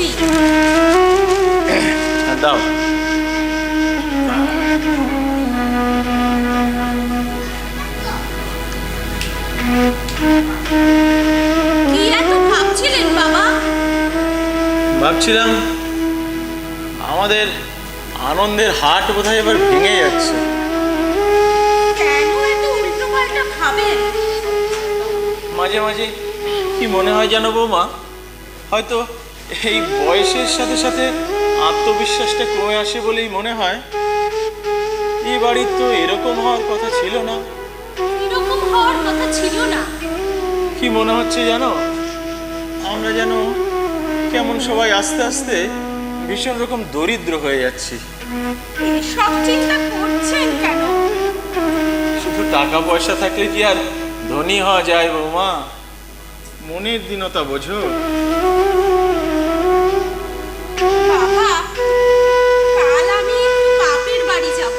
Coffee. দাও। কি এত ভাবছিলেন বাবা? ভাবছিলাম আমাদের আনন্দের হাট বোধহয় এবার ভেঙে যাচ্ছে। কেন এত উল্টো পাল্টা ভাবেন? মাঝে মাঝে কি মনে হয় জানো বৌমা, হয়তো এই বয়সের সাথে সাথে আত্মবিশ্বাসটা কমে আসে বলেই মনে হয় এই বাড়ির তো এরকম হওয়ার কথা ছিল না। এরকম হওয়ার কথা ছিল না? কি মনে হচ্ছে জানো, আমরা যেন কেমন সবাই আস্তে আস্তে ভীষণ রকম দরিদ্র হয়ে যাচ্ছি। এসব চিন্তা করছেন কেন? শুধু টাকা পয়সা থাকলে কি আর ধনী হওয়া যায় বৌমা? মনের দীনতা বোঝো। বাবা, কাল আমি একটু বাপের বাড়ি যাব।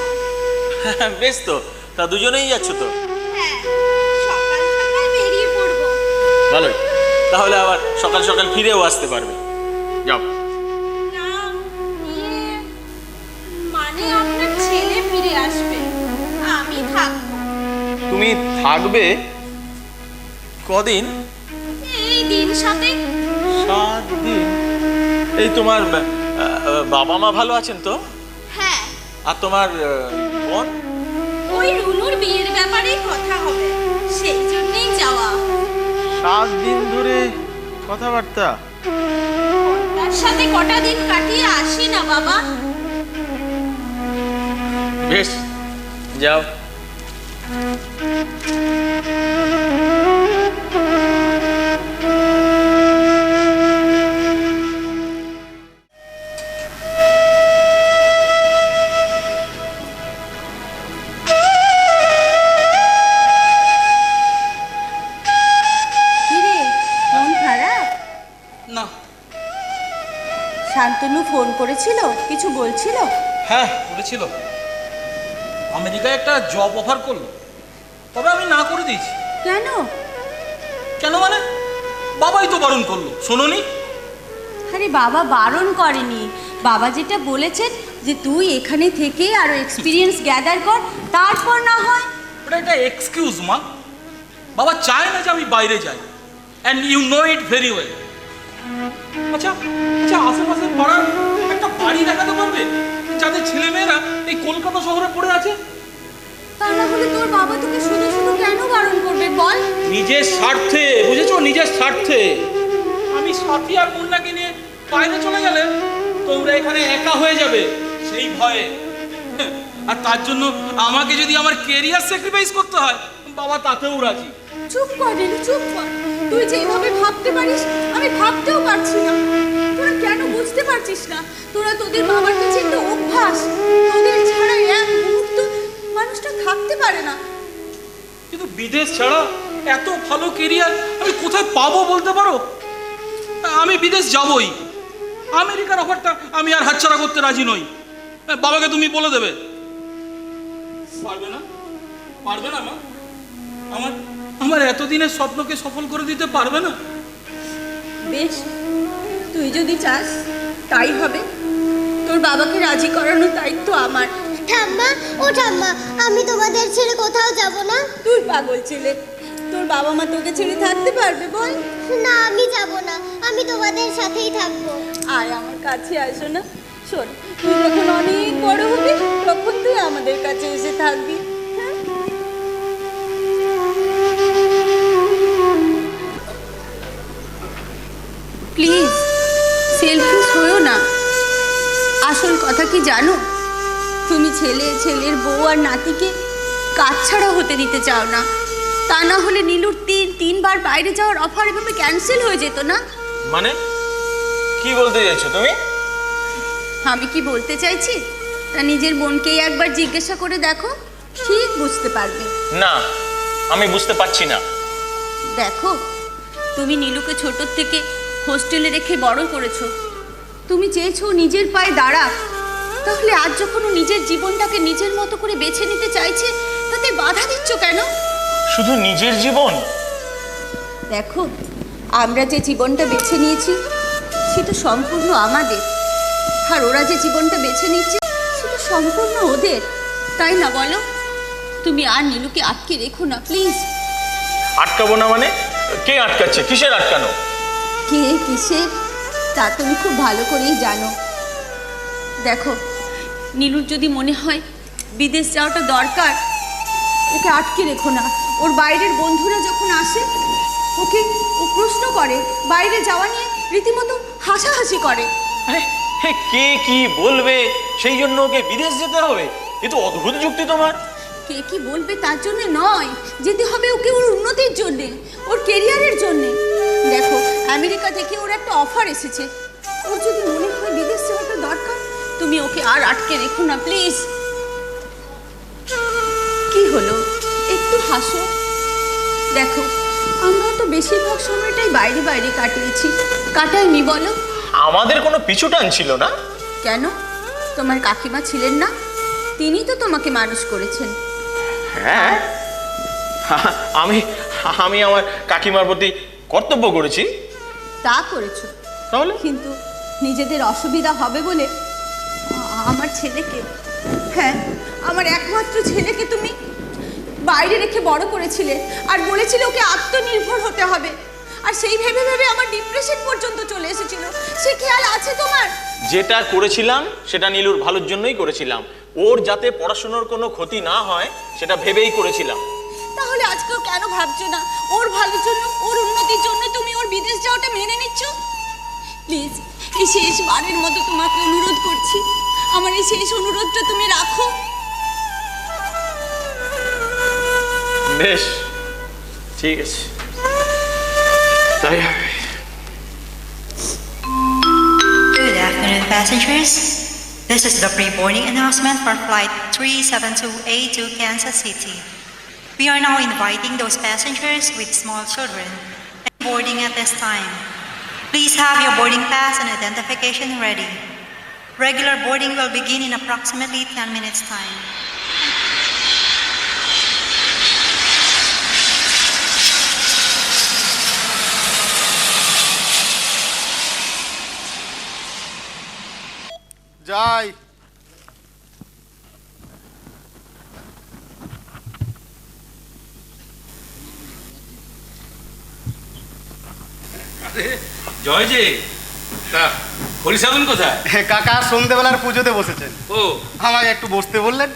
বেশ তো, তা দুজনেই যাচ্ছ তো? হ্যাঁ, সকাল সকাল বেরিয়ে পড়বো। ভালোই, তাহলে আবার সকাল সকাল ফিরেও আসতে পারবে। যাও। না, মানে আপনার ছেলে ফিরে আসবে, আমি থাকবো। তুমি থাকবে কদিন? এই দিন সাথে 7 দিন। এই তোমার বাবা মা ভালো আছেন তো? হ্যাঁ, আর তোমার বোন? ওই রুনুর বিয়ের ব্যাপারেই কথা হবে, সেই জন্যই যাওয়া। 7 দিন ধরে কথাবার্তা? তার সাথে কটা দিন কাটিয়ে আসি না বাবা? বেশ, যাও। কিরে, মন খারাপ? না। শান্তনু ফোন করেছিল, কিছু বলছিল? হ্যাঁ, করেছিল। আমেরিকায় একটা জব অফার করলো, তবে আমি না করে দিয়েছি। কেন? কেন মানে, বাবাই তো বারণ করলো, শোনোনি? আরে বাবা বারণ করেনি, বাবা যেটা বলেছেন যে তুই এখানে থেকে আরো এক্সপিরিয়েন্স গ্যাদার কর, তারপর না হয়। ওটা একটা এক্সকিউজ মা। বাবা চায় না যে আমি বাইরে যাই, and you know it very well. আচ্ছা আচ্ছা, আশেপাশের পাড়ার একটা বাড়ি দেখাতে পারবে যাদের ছেলেমেয়েরা এই কলকাতা শহরে পড়ে আছে? তা না হলে তোর বাবা তোকে শুধু শুধু কেন বারণ করবে বল? নিজের স্বার্থে, বুঝেছো, নিজের স্বার্থে। আমি সাথী আর মুন্নাকে নিয়ে বাইরে চলে গেলে তোমরা এখানে একা হয়ে যাবে, সেই ভয়ে। আর তার জন্য আমাকে যদি আমার কেরিয়ার স্যাক্রিফাইস করতে হয়, বাবা তাতেও রাজি। চুপ কর রে, চুপ কর। তুই যেভাবে ভাবতে পারিস আমি ভাবতেও পারছি না। তোরা কেন বুঝতে পারছিস না? তোরা তোদের বাবার কাছে একটা অভ্যাস, তোদের ছাড়া এক মুহূর্ত মানুষটা থাকতে পারে না। কিন্তু বিদেশ ছাড়া এত ভালো কেরিয়ার আমি কোথায় পাবো বলতে পারো? আমি বিদেশ যাবই। আমেরিকার অফারটা আমি আর হাতছাড়া করতে রাজি নই। বাবাকে তুমি বলে দেবে। পারবে না? পারবে না মা? আমার আমার এতদিনের স্বপ্নকে সফল করে দিতে পারবে না? বেশ, তুই যদি চাস তাই হবে। তোর বাবাকে রাজি করানোর দায়িত্ব আমার। ঠাম্মা, ও ঠাম্মা, আমি তোমাদের ছেড়ে কোথাও যাব না। তুই পাগল ছেলে, তোর বাবা মা তোকে ছেড়ে থাকতে পারবে বল? না, আমি যাব না, আমি তোমাদের সাথেই থাকবো। আয় আমার কাছে আসো না। শোন, তুই যখন অনেক বড় হবি তখন তুই আমাদের কাছে এসে থাকবি। হ্যাঁ? প্লিজ সেলফিশ হয়েও না। আসল কথা কি জানো, তুমি ছেলের বউ আর নাতিকে কাছছাড়া হতে দিতে চাও না। তা না হলে নীলুর তিনবার বাইরে যাওয়ার অফার এভাবে ক্যান্সেল হয়ে যেত না। মানে কি বলতে চাইছো তুমি? আমি কি বলতে চাইছি তা নিজের বোনকেই একবার জিজ্ঞাসা করে দেখো, ঠিক বুঝতে পারবে। না, আমি বুঝতে পারছি না। দেখো, তুমি নীলুকে ছোটোর থেকে হোস্টেলে রেখে বড় করেছো, তুমি চেয়েছো নিজের পায়ে দাঁড়াক। তাহলে আজ যখন ও নিজের জীবনটাকে নিজের মতো করে বেছে নিতে চাইছে, তাতে বাধা দিচ্ছ কেন? শুধু নিজের জীবন? দেখো, আমরা যে জীবনটা বেছে নিয়েছি সে তো সম্পূর্ণ আমাদের। আর ওরা যে জীবনটা বেছে নিচ্ছে সে তো সম্পূর্ণ ওদের, তাই না বলো? তুমি আর নীলুকে আটকে রেখো না প্লিজ। আটকাবো না মানে? কে আটকাচ্ছে? কিসের আটকানো? কে কিসের তা তুমি খুব ভালো করেই জানো। দেখো, নীলুর যদি মনে হয় বিদেশ যাওয়াটা দরকার, ওকে আটকে রেখো না। ওর বাইরের বন্ধুরা যখন আসে ওকে ও প্রশ্ন করে, বাইরে যাওয়া নিয়ে রীতিমতো হাসাহাসি করে। আরে কে কি বলবে সেই জন্য ওকে বিদেশ যেতে হবে? এ তো অদ্ভুত যুক্তি তোমার। কে কি বলবে তার জন্য নয়, যেতে হবে ওকে ওর উন্নতির জন্যে, ওর কেরিয়ারের জন্যে। দেখো, আমেরিকা থেকে ওর একটা অফার এসেছে। ওর যদি মনে হয় বিদেশ যাওয়াটা দরকার, তুমি ওকে আর আটকে রেখো না প্লিজ। কি হলো, একটু হাসো। দেখো, আমরা তো বেশিরভাগ সময়টাই বাইরে বাইরে কাটাইনি বলো? আমাদের কোনো পিছু টান ছিল না। কেন? তোমার কাকিমা ছিলেন না? তিনি তো তোমাকে মানুষ করেছেন। হ্যাঁ, আমি আমার কাকিমার প্রতি কর্তব্য করেছি। তা করেছো, তাহলে কিন্তু নিজেদের অসুবিধা হবে বলে আমার ছেলেকে, হ্যাঁ আমার একমাত্র ছেলেকে তুমি বাইরে রেখে বড় করেছিলে আর বলেছিলে ওকে আত্মনির্ভর হতে হবে। আর সেই ভেবে ভেবে আমার ডিপ্রেশন পর্যন্ত চলে এসেছিল। সে খেয়াল আছে তোমার? যেটা করেছিলাম সেটা নীলুর ভালোর জন্যই করেছিলাম। ওর যাতে পড়াশোনার কোনো ক্ষতি না হয় সেটা ভেবেই করেছিলাম। তাহলে আজকেও কেন ভাবছো না ওর ভালোর জন্য, ওর উন্নতির জন্য তুমি ওর বিদেশ যাওয়াটা মেনে নিচ্ছ? প্লিজ, এই শেষবারের মতো তোমাকে অনুরোধ করছি, আমার এই শেষ অনুরোধটা তুমি রাখো। বেশ, ঠিক আছে, তাই হবে। Good afternoon, passengers. This is the pre-boarding announcement for Flight 3728 to Kansas City. We are now inviting those passengers with small children and boarding at this time. Please have your boarding pass and identification ready. Regular boarding will begin in approximately 10 minutes' time. যাই। জয় যে তা হরিসাধন কোথায়? কাকা সন্ধ্যেবেলার পুজোতে বসেছেন। ও আমাকে একটু বসতে বললেন,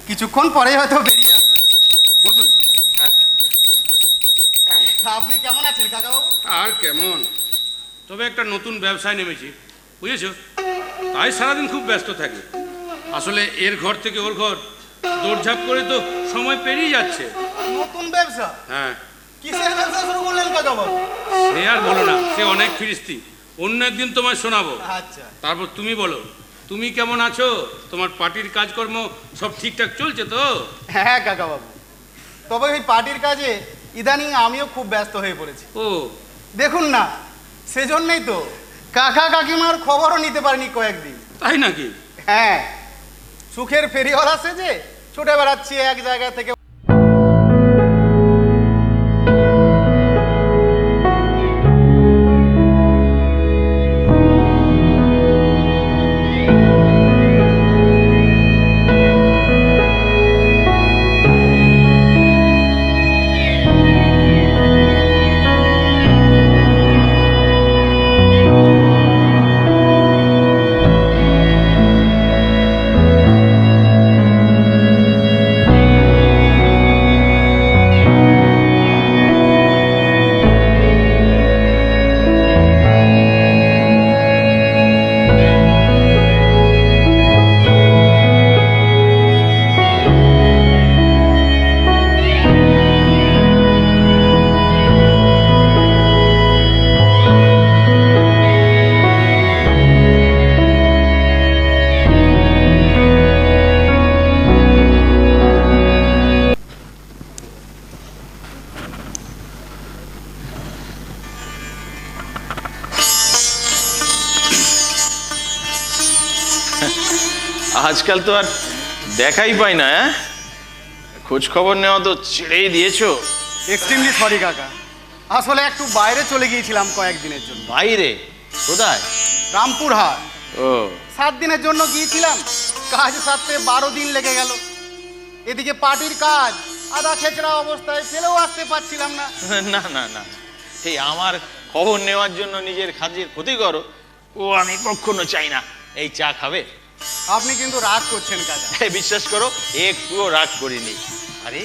কিছুক্ষণ পরেই হয়তো বেরিয়ে আসবেন। বসুন। তা আপনি কেমন আছেন কাকাবাবু? আর কেমন, তবে একটা নতুন ব্যবসায় নেমেছি, বুঝেছো? তাই সারাদিন খুব ব্যস্ত থাকি। আসলে এর ঘর থেকে ওর ঘর দৌড়ঝাঁপ করে তো সময় পেরিয়ে যাচ্ছে। নতুন ব্যবসা? হ্যাঁ। কিসের ব্যবসা শুরু করলেন কাকাবাবু? সে আর বলো না, সে অনেক ফিরিস্তি, অন্য একদিন তোমায় শোনাবো। আচ্ছা। তারপর তুমি বলো, তুমি কেমন আছো? তোমার পার্টির কাজকর্ম সব ঠিকঠাক চলছে তো? হ্যাঁ কাকাবাবু, তবে ওই পার্টির কাজে ইদানিং আমিও খুব ব্যস্ত হয়ে পড়েছি। ও দেখুন না, সেজন্যই তো কাকা কাকিমার খবরও নিতে পারিনি কয়েকদিন। তাই নাকি? হ্যাঁ, সুখের ফেরিওয়ালা সেজে ছুটে বেড়াচ্ছি এক জায়গা থেকে। আজকাল তো আর দেখাই পাই না। খোঁজ খবর নেওয়া তো ছেড়েই দিয়েছো। এক্সট্রিমলি সরি কাকা, আসলে একটু বাইরে চলে গিয়েছিলাম কয়েকদিনের জন্য। বাইরে? কোথায়? রামপুরহাট। ও 7 দিনের জন্য গিয়েছিলাম, কাজ সারতে 12 দিন লেগে গেল। এদিকে পার্টির কাজ আধা খেচড়া অবস্থায় ফেলেও আসতে পারছিলাম না। না না না, এই আমার খবর নেওয়ার জন্য নিজের কাজের ক্ষতি করো, ও আমি কখনো চাই না। এই চা খাবে? আপনি কিন্তু রাগ করছেন কাকা। বিশ্বাস করো, একটুও রাগ করিনি। আরে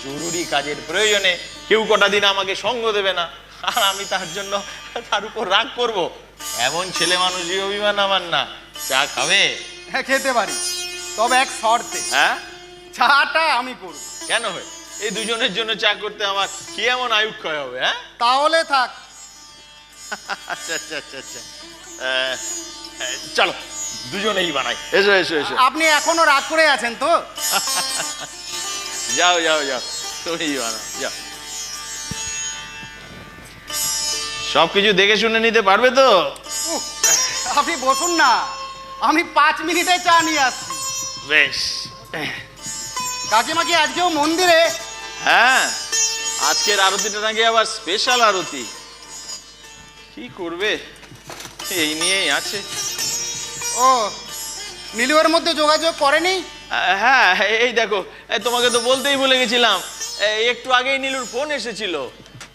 জরুরি কাজের প্রয়োজনে কেউ কটা দিন আমাকে সঙ্গ দেবে না, আর আমি তার জন্য তার উপর রাগ করব? এমন ছেলে মানুষই অভিমান আমার না। চা খাবে? হ্যাঁ খেতে পারি, তবে এক শর্তে। হ্যাঁ? চাটা আমি করব। কেন হয়? এই দুজনের জন্য চা করতে আমার কি এমন আয়ুক্ষয় হবে? হ্যাঁ তাহলে থাক। আচ্ছা আচ্ছা আচ্ছা আচ্ছা, চলো দুজনেই বানাই। এসো এসো এসো। আপনি এখনো রাগ করে আছেন তো? যাও যাও যাও, তুমি বানাও, যাও। সবকিছু দেখে শুনে নিতে পারবে তো? উহ, আপনি বসুন না, আমি 5 মিনিটে চা নিয়ে আসছি। বেশ। কাকিমা কি আজকেও মন্দিরে? হ্যাঁ, আজকের আরতিটা নাকি আবার স্পেশাল আরতি। কি করবে, এই নিয়েই আছে। ও, নীলুর মধ্যে যোগাযোগ করেনি? হ্যাঁ, এই দেখো, তোমাকে তো বলতেই ভুলে গেছিলাম, একটু আগেই নীলুর ফোন এসেছিল।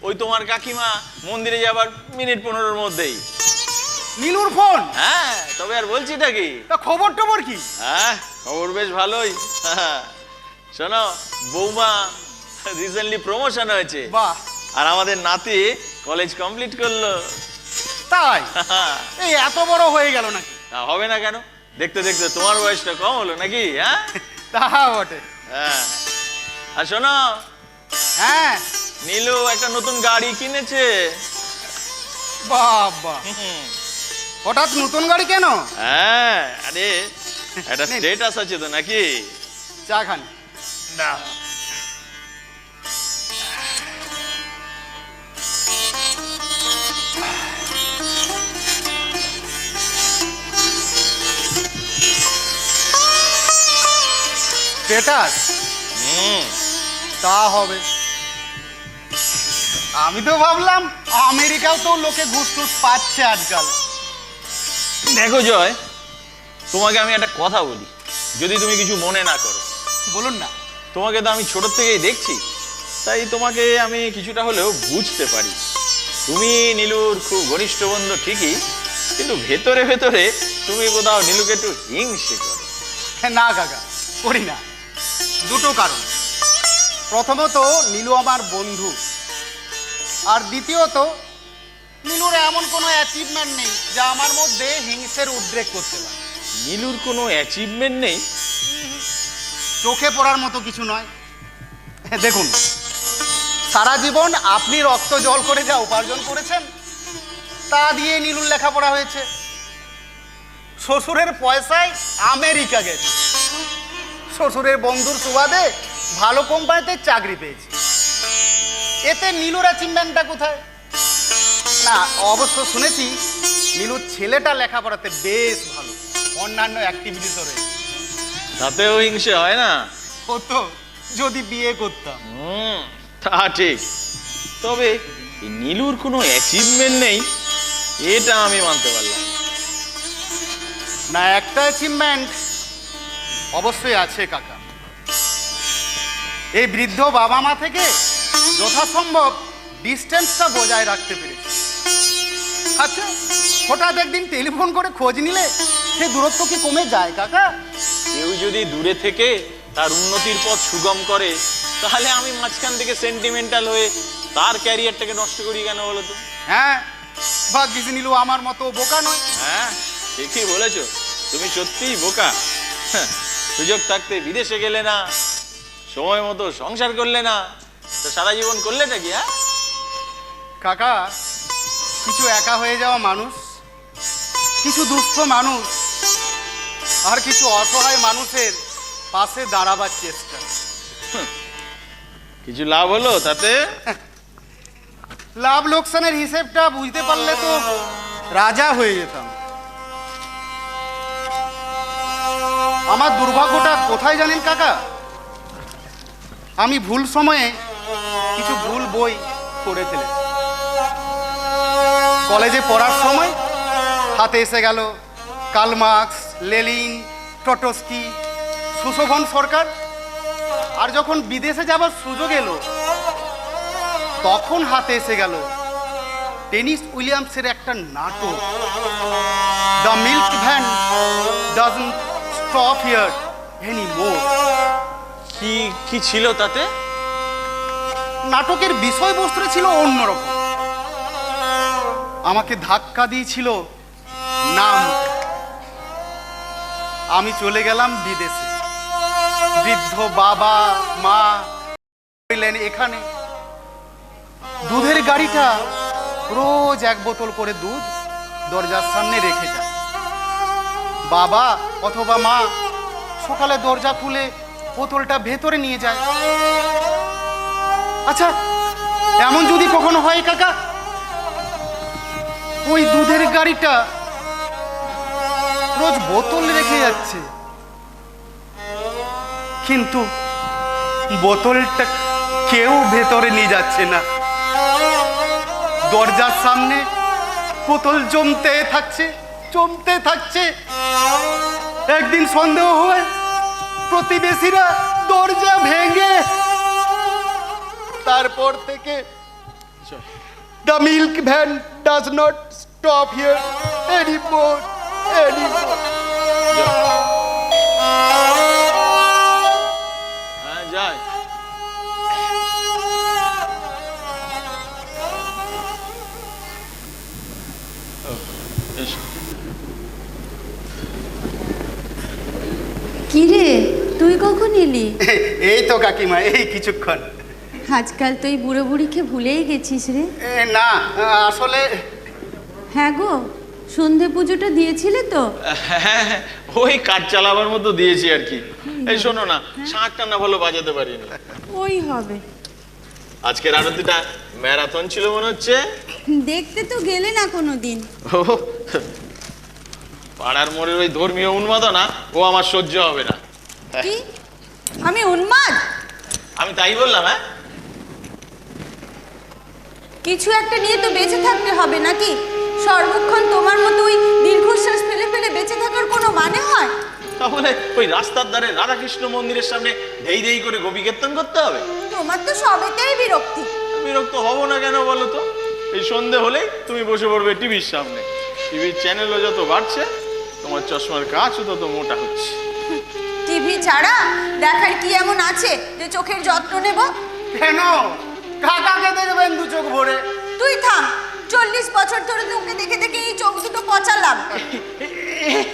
ওই তোমার কাকিমা মন্দিরে যাবার মিনিট 15-এর মধ্যেই। নীলুর ফোন? হ্যাঁ, তবে আর বলছিটা কি? তা খবর টবর কি? হ্যাঁ, খবর বেশ ভালোই। শোনো, বৌমা রিসেন্টলি প্রমোশন হয়েছে। বাহ। আর আমাদের নাতি কলেজ কমপ্লিট করলো। তাই? এই এত বড় হয়ে গেল নাকি? তা হবে না কেন, দেখতে দেখতে তোমার বয়সটা কম হলো নাকি? হ্যাঁ তা বটে। হ্যাঁ, আর শোনো, হ্যাঁ। নীলু একটা নতুন গাড়ি কিনেছে। বাবা, হঠাৎ নতুন গাড়ি কেন? হ্যাঁ, আরে একটা নিন। স্টেটাস আছে তো নাকি? চা খান। না, স্টেটাস? তা হবে। আমি তো ভাবলাম আমেরিকাও তো লোকে ঘুষ টুস পাচ্ছে আজকাল। দেখো জয়, তোমাকে আমি একটা কথা বলি, যদি তুমি কিছু মনে না করো। বলুন না। তোমাকে তো আমি ছোট থেকেই দেখছি, তাই তোমাকে আমি কিছুটা হলেও বুঝতে পারি। তুমি নীলুর খুব ঘনিষ্ঠ বন্ধু ঠিকই, কিন্তু ভেতরে ভেতরে তুমি কোথাও নীলুকে একটু হিংসে করো। না কাকা, করি না। দুটো কারণ। প্রথমত, নীলু আমার বন্ধু, আর দ্বিতীয়ত, নীলুর এমন কোনো অ্যাচিভমেন্ট নেই যা আমার মধ্যে হিংসের উদ্রেক করতে পারে। নীলুর কোনো অ্যাচিভমেন্ট নেই? চোখে পড়ার মতো কিছু নয়। দেখুন, সারা জীবন আপনি রক্ত জল করে যা উপার্জন করেছেন, তা দিয়ে নীলুর লেখাপড়া হয়েছে। শ্বশুরের পয়সায় আমেরিকা গেছে, শ্বশুরের বন্ধুর সুবাদে ভালো কোম্পানিতে চাকরি পেয়েছে। এতে নীলুর অ্যাচিভমেন্টটা কোথায়? না, অবশ্য শুনেছি নীলুর ছেলেটা লেখাপড়াতে বেশ ভালো, অন্যান্য অ্যাক্টিভিটিসও রয়েছে। তাতেও হিংসে হয় না? হতো যদি বিয়ে করতাম। তা ঠিক, তবে এই নীলুর কোনো অ্যাচিভমেন্ট নেই এটা আমি মানতে পারলাম না। একটা অ্যাচিভমেন্ট অবশ্যই আছে কাকা। এই বৃদ্ধ বাবা মা থেকে যথাসম্ভব ডিস্টেন্সটা বজায় রাখতে পেরেছে। আচ্ছা, হঠাৎ একদিন টেলিফোন করে খোঁজ নিলে সে দূরত্ব কি কমে যায় কাকা? কেউ যদি দূরে থেকে তার উন্নতির পথ সুগম করে, তাহলে আমি মাঝখান থেকে সেন্টিমেন্টাল হয়ে তার ক্যারিয়ারটাকে নষ্ট করি কেন বলো তো? হ্যাঁ, ভাগ্যিস নীলু আমার মতো বোকা নয়। হ্যাঁ, ঠিকই বলেছো, তুমি সত্যিই বোকা। সুযোগ থাকতে বিদেশে গেলে না, সময় মতো সংসার করলে না, তো সারা জীবন করলেটা কি? হ্যাঁ কাকা, কিছু একা হয়ে যাওয়া মানুষ, কিছু দুস্থ মানুষ, আর কিছু অসহায় মানুষের পাশে দাঁড়াবার চেষ্টা। কিছু লাভ হলো তাতে? লাভ লোকসানের হিসেবটা বুঝতে পারলে তো রাজা হয়ে যেতাম। আমার দুর্ভাগ্যটা কোথায় জানেন কাকা? আমি ভুল সময়ে কিছু ভুল বই পড়ে ফেলেছি। কলেজে পড়ার সময় হাতে এসে গেল Karl Marx, Lenin, Trotsky, Sushobhan Sarkar. আর যখন বিদেশে যাবার সুযোগ এলো তখন হাতে এসে গেল টেনিস উইলিয়ামসের একটা নাটক, the milk van doesn't stop here anymore. কি কি ছিল তাতে? নাটকের বিষয়বস্তু ছিল অন্যরকম। আমাকে ধাক্কা দিয়েছিল নাম। আমি চলে গেলাম বিদেশে। বৃদ্ধ বাবা মা এলেন এখানে। দুধের গাড়িটা রোজ 1 বোতল করে দুধ দরজার সামনে রেখে যায়। বাবা অথবা মা সকালে দরজা খুলে বোতলটা ভেতরে নিয়ে যায়। আচ্ছা, এমন যদি কখনো হয় কাকা, ওই দুধের গাড়িটা রোজ বোতল রেখে যাচ্ছে, কিন্তু বোতলটা কেউ ভেতরে নিয়ে যাচ্ছে না, দরজার সামনে বোতল জমতে থাকছে জমতে থাকছে। একদিন সন্দেহ হয় প্রতিবেশীরা দরজা ভেঙে, তারপর থেকে the milk van does not stop here anymore. হ্যাঁ যাই। কি রে, তুই কখন এলি? এই তো কাকিমা, এই কিছুক্ষণ। আজকাল তুই বুড়ো বুড়িকে ভুলেই গেছিস রে। না আসলে হ্যাঁ গো, সন্ধে পুজোটা দিয়েছিলে তো? হ্যাঁ, ওই কাজ চালাবার মতো দিয়েছি আর কি। এই শোনো না, শাঁখটা না ভালো বাজাতে পারিনি। ওই হবে। আজকের আরতিটা ম্যারাথন ছিল মনে হচ্ছে। দেখতে তো গেলে না কোনো দিন। পাড়ার মোড়ের ওই ধর্মীয় উন্মাদনা ও আমার সহ্য হবে না। কি আমি উন্মাদ? আমি তাই বললাম। হ্যাঁ, কিছু একটা নিয়ে তো বেঁচে থাকতে হবে নাকি? সর্বক্ষণ তোমার মতো ওই দীর্ঘশ্বাস ফেলে ফেলে বেঁচে থাকার কোনো মানে হয়? তাহলে ওই রাস্তার ধারে রাধাকৃষ্ণ মন্দিরের সামনে ধেই ধেই করে গোপী কীর্তন করতে হবে? তোমার তো সবেতেই বিরক্তি। বিরক্ত হব না কেন বলো তো? এই সন্ধে হলেই তুমি বসে পড়বে টিভির সামনে। টিভির চ্যানেলও যত বাড়ছে তোমার চশমার কাঁচও তত মোটা হচ্ছে। টিভি ছাড়া দেখার কি এমন আছে যে চোখের যত্ন নেব? কেন কাকাকে দেখবেন 2 চোখ ভরে? তুই থাম, 40 বছর ধরে তোকে দেখে দেখে এই চোখ দুটো পচালাম।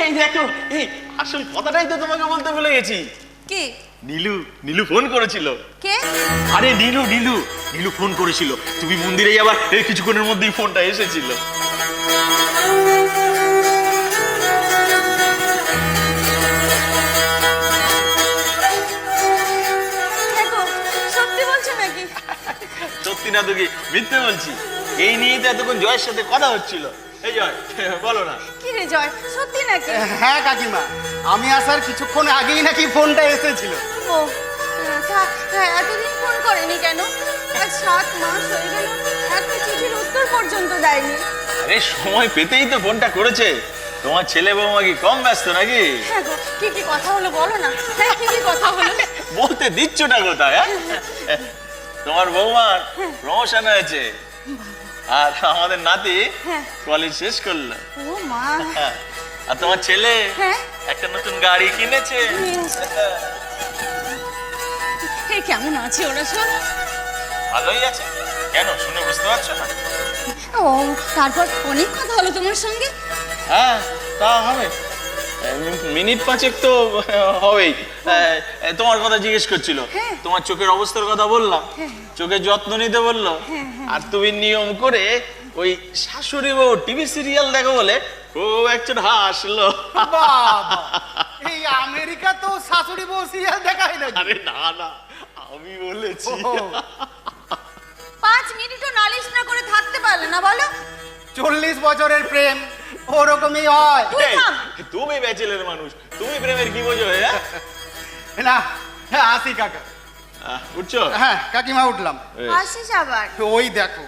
এই দেখো, এই আসল কথাটাই তো তোমাকে বলতে ভুলে গেছি। কি? নীলু ফোন করেছিল। কে? আরে নীলু ফোন করেছিল। তুমি মন্দিরে যাবার এই কিছুক্ষণের মধ্যেই ফোনটা এসেছিল। সত্যি বলছো নাকি? সত্যি না তো কি মিথ্যে বলছি? এই নিয়ে তো এতক্ষণ জয়ের সাথে কথা হচ্ছিল। এই জয়, বলো না। কি রে জয়, সত্যি নাকি? হ্যাঁ কাকিমা, আমি আসার কিছুক্ষণ আগেই নাকি ফোনটা এসেছিল। ও এতদিন ফোন করেনি কেন? আজ 7 মাস হয়ে গেল, একটা চিঠির উত্তর পর্যন্ত দেয়নি। আরে সময় পেতেই তো ফোনটা করেছে। তোমার ছেলে বৌমা কি কম ব্যস্ত নাকি? হ্যাঁ গো, কি কি কথা হলো বলো না। হ্যাঁ, কি কি কথা হলো? বলতে দিচ্ছ না কোথায়? হ্যাঁ, তোমার বৌমার প্রমোশন হয়েছে আর আমাদের নাতি কলেজ শেষ করলো। ও মা। আর তোমার ছেলে হ্যাঁ একটা নতুন গাড়ি কিনেছে। কেমন আছে ওরা সব? ভালোই আছে। কেন, শুনে বুঝতে পারছো না? ও, তারপর অনেক কথা হলো তোমার সঙ্গে? হ্যাঁ, তা হবে। মিনিট 5 তো হবেই। তোমার কথা জিজ্ঞেস করছিল। তোমার চোখের অবস্থার কথা বললাম, চোখের যত্ন নিতে বললো। আর তুমি নিয়ম করে ওই শাশুড়ি বউ টিভি সিরিয়াল দেখো বলে ও একজন হাসলো। এই আমেরিকা তো শাশুড়ি বউ সিরিয়াল দেখায় না। আরে না, আমি বলেছি। 5 মিনিটও নালিশ না করে থাকতে পারলে না বলো? 40 বছরের প্রেম ওরকমই হয়। তুমি ব্যাচেলর মানুষ, তুমি প্রেমের কি বোঝো? না, হ্যাঁ আসি কাকা। উঠছো? হ্যাঁ কাকিমা, উঠলাম। আসিস আবার? ওই দেখো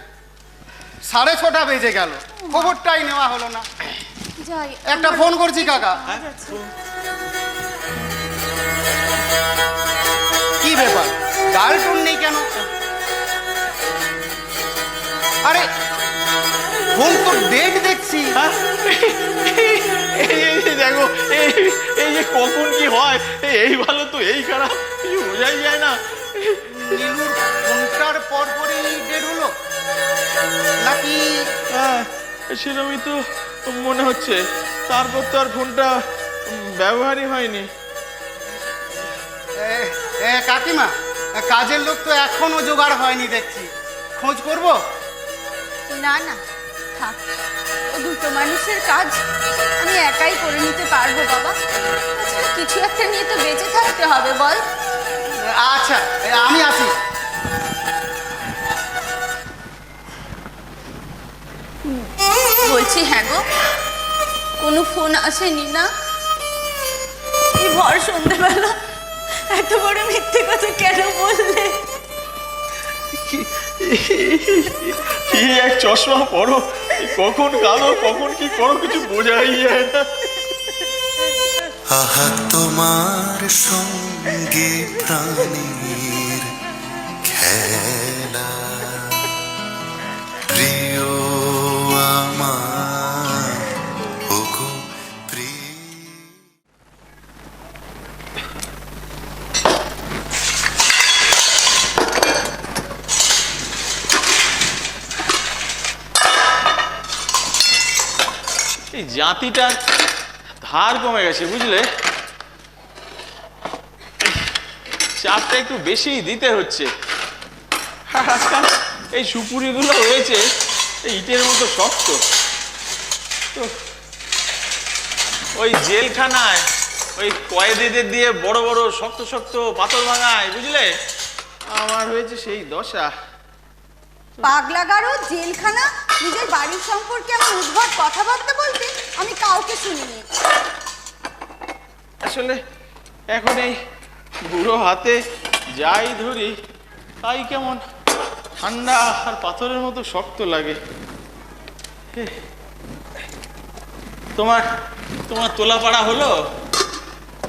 6:30 বেজে গেল, খবরটাই নেওয়া হলো না। যাই একটা ফোন করছি কাকা। কি ব্যাপার, ডাল টোন নেই কেন? আরে ফোন তো ডেট দেখছি। এই দেখো, এই যে কখন কি হয়, এই ভালো তো এই খারাপ, কিছু বোঝাই যায় না। নীলুর ফোনটার পরপরই ডেট হলো নাকি? সেরকমই তো মনে হচ্ছে। তারপর তো আর ফোনটা ব্যবহারই হয়নি। কাকিমা, কাজের লোক তো এখনো জোগাড় হয়নি দেখছি, খোঁজ করব? না না, থাক, ও দুটো মানুষের কাজ আমি একাই করে নিতে পারবো বাবা। আচ্ছা, কিছু একটা নিয়ে তো বেঁচে থাকতে হবে, বল। আচ্ছা, আমি আসি। বলছি, হ্যাঁ গো, কোনো ফোন আসেনি না? এই ভর সন্ধ্যেবেলা এত বড় মিথ্যে কথা কেন বললে? কি এক চশমা পরো, কখন কালো কখন কি করো কিছু বোঝাই যায় না। আহা তোমার সঙ্গে প্রাণীর খেলা, প্রিয় আমার ওগো প্রিয়। এই জাতিটার ধার কমে গেছে, বুঝলে? চাপটা একটু বেশি দিতে হচ্ছে। আজকাল এই সুপুরিগুলো হয়েছে এই ইটের মতো শক্ত। তো ওই জেলখানায় ওই কয়েদিদের দিয়ে বড় বড় শক্ত শক্ত পাথর ভাঙায়, বুঝলে? আমার হয়েছে সেই দশা। পাগলা গারো, জেলখানা, নিজের বাড়ির সম্পর্কে আমার উদ্ভট কথাবার্তা বলতে আমি কাউকে শুনিনি। আসলে এখন এই বুড়ো হাতে যাই ধরি তাই কেমন ঠান্ডা আর পাথরের মতো শক্ত লাগে। তোমার তোলাপাড়া হলো?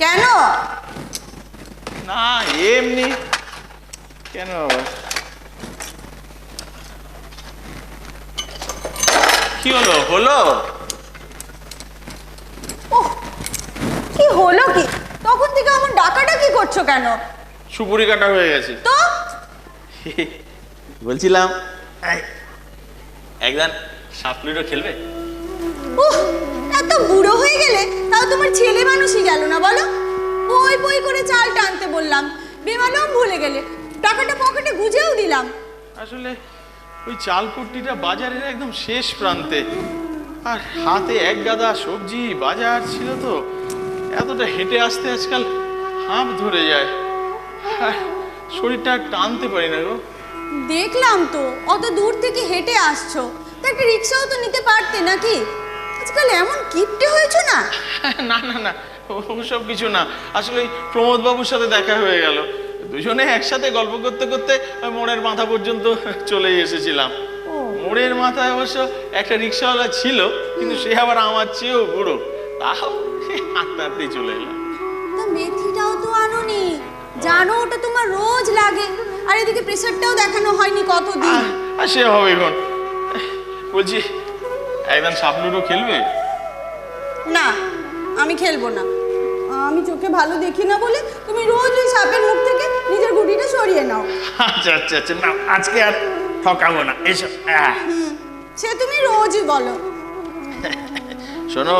কেন? না, এমনি। কেন আবার? কি হলো? ওহ, কি হলো কি? তখন থেকে আমার ডাকাডাকি করছো কেন? সুপুরি কাটা হয়ে গেছে তো বলছিলাম একদম সাপ লুডো খেলবে? উহ, এত বুড়ো হয়ে গেলে তাও তোমার ছেলে মানুষই গেল না, বলো? বই বই করে চাল টানতে বললাম, বেমালুম ভুলে গেলে। টাকাটা পকেটে গুজেও দিলাম। আসলে ওই চালপট্টিটা বাজারের একদম শেষ প্রান্তে, আর হাতে এক গাদা সবজি বাজার ছিল, তো এতটা হেঁটে আসতে আজকাল হাঁপ ধরে যায়, আর শরীরটা আর টানতে পারি না গো। দেখলাম তো, অত দূর থেকে হেঁটে আসছো, তা একটা রিক্সাও তো নিতে পারতে নাকি? আজকাল এমন কিপটে হয়েছো না? না না না, ওসব কিছু না। আসলে প্রমোদ বাবুর সাথে দেখা হয়ে গেল, দুজনে একসাথে গল্প করতে করতে মোড়ের মাথা পর্যন্ত চলেই এসেছিলাম। মোড়ের মাথায় অবশ্য একটা রিক্সাওয়ালা ছিল, কিন্তু সে আবার আমার চেয়েও বুড়ো, তাও হাঁটতে হাঁটতেই চলে এলাম। তা মেথিটাও তো আনোনি, জানো ওটা তোমার রোজ লাগে, আর এদিকে প্রেসারটাও দেখানো হয়নি কতদিন। আর সে হবে এখন। বলছি, একদম সাপ লুডো খেলবে? না, আমি খেলবো না। আমি চোখে ভালো দেখি না বলে তুমি রোজ ওই সাপের মুখ থেকে নিজের গুটিটা সরিয়ে নাও। আচ্ছা আচ্ছা আচ্ছা, না আজকে আর ঠকাবো না, এসো। সে তুমি রোজই বলো। শোনো,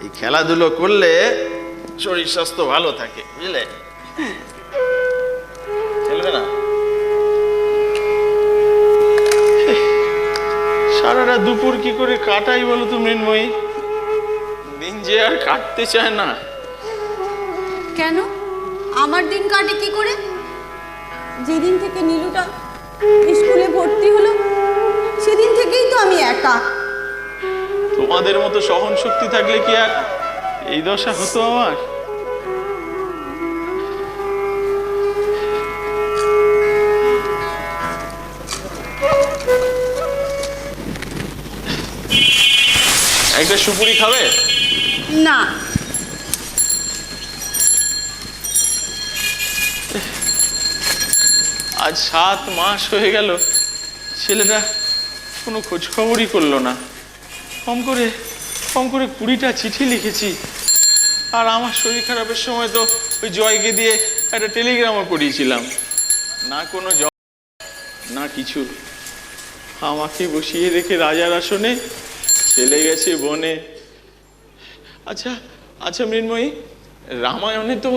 এই খেলাধুলো করলে শরীর স্বাস্থ্য ভালো থাকে, বুঝলে? খেলবে না? সারাটা দুপুর কি করে কাটাই বলো তো মৃন্ময়ী? দিন যে আর কাটতে চায় না। কেন? আমার দিন কাটে কি করে? যেদিন থেকে নীলুটা স্কুলে ভর্তি হলো সেদিন থেকেই তো আমি একা। তোমাদের মতো সহন শক্তি থাকলে কি আর এই দশা হতো আমার? একটা সুপুরি খাবে? না। আজ 7 মাস হয়ে গেল ছেলেটা কোনো খোঁজ খবরই করলো না। কম করে 20টা চিঠি লিখেছি। আর আমার শরীর খারাপের সময় তো ওই জয়কে দিয়ে একটা টেলিগ্রামও করিয়েছিলাম। না কোনো জয়, না কিছু। আমাকে বসিয়ে রেখে রাজার আসনে ছেলে গেছে বনে। আচ্ছা আচ্ছা মৃন্ময়ী, রামায়ণে তো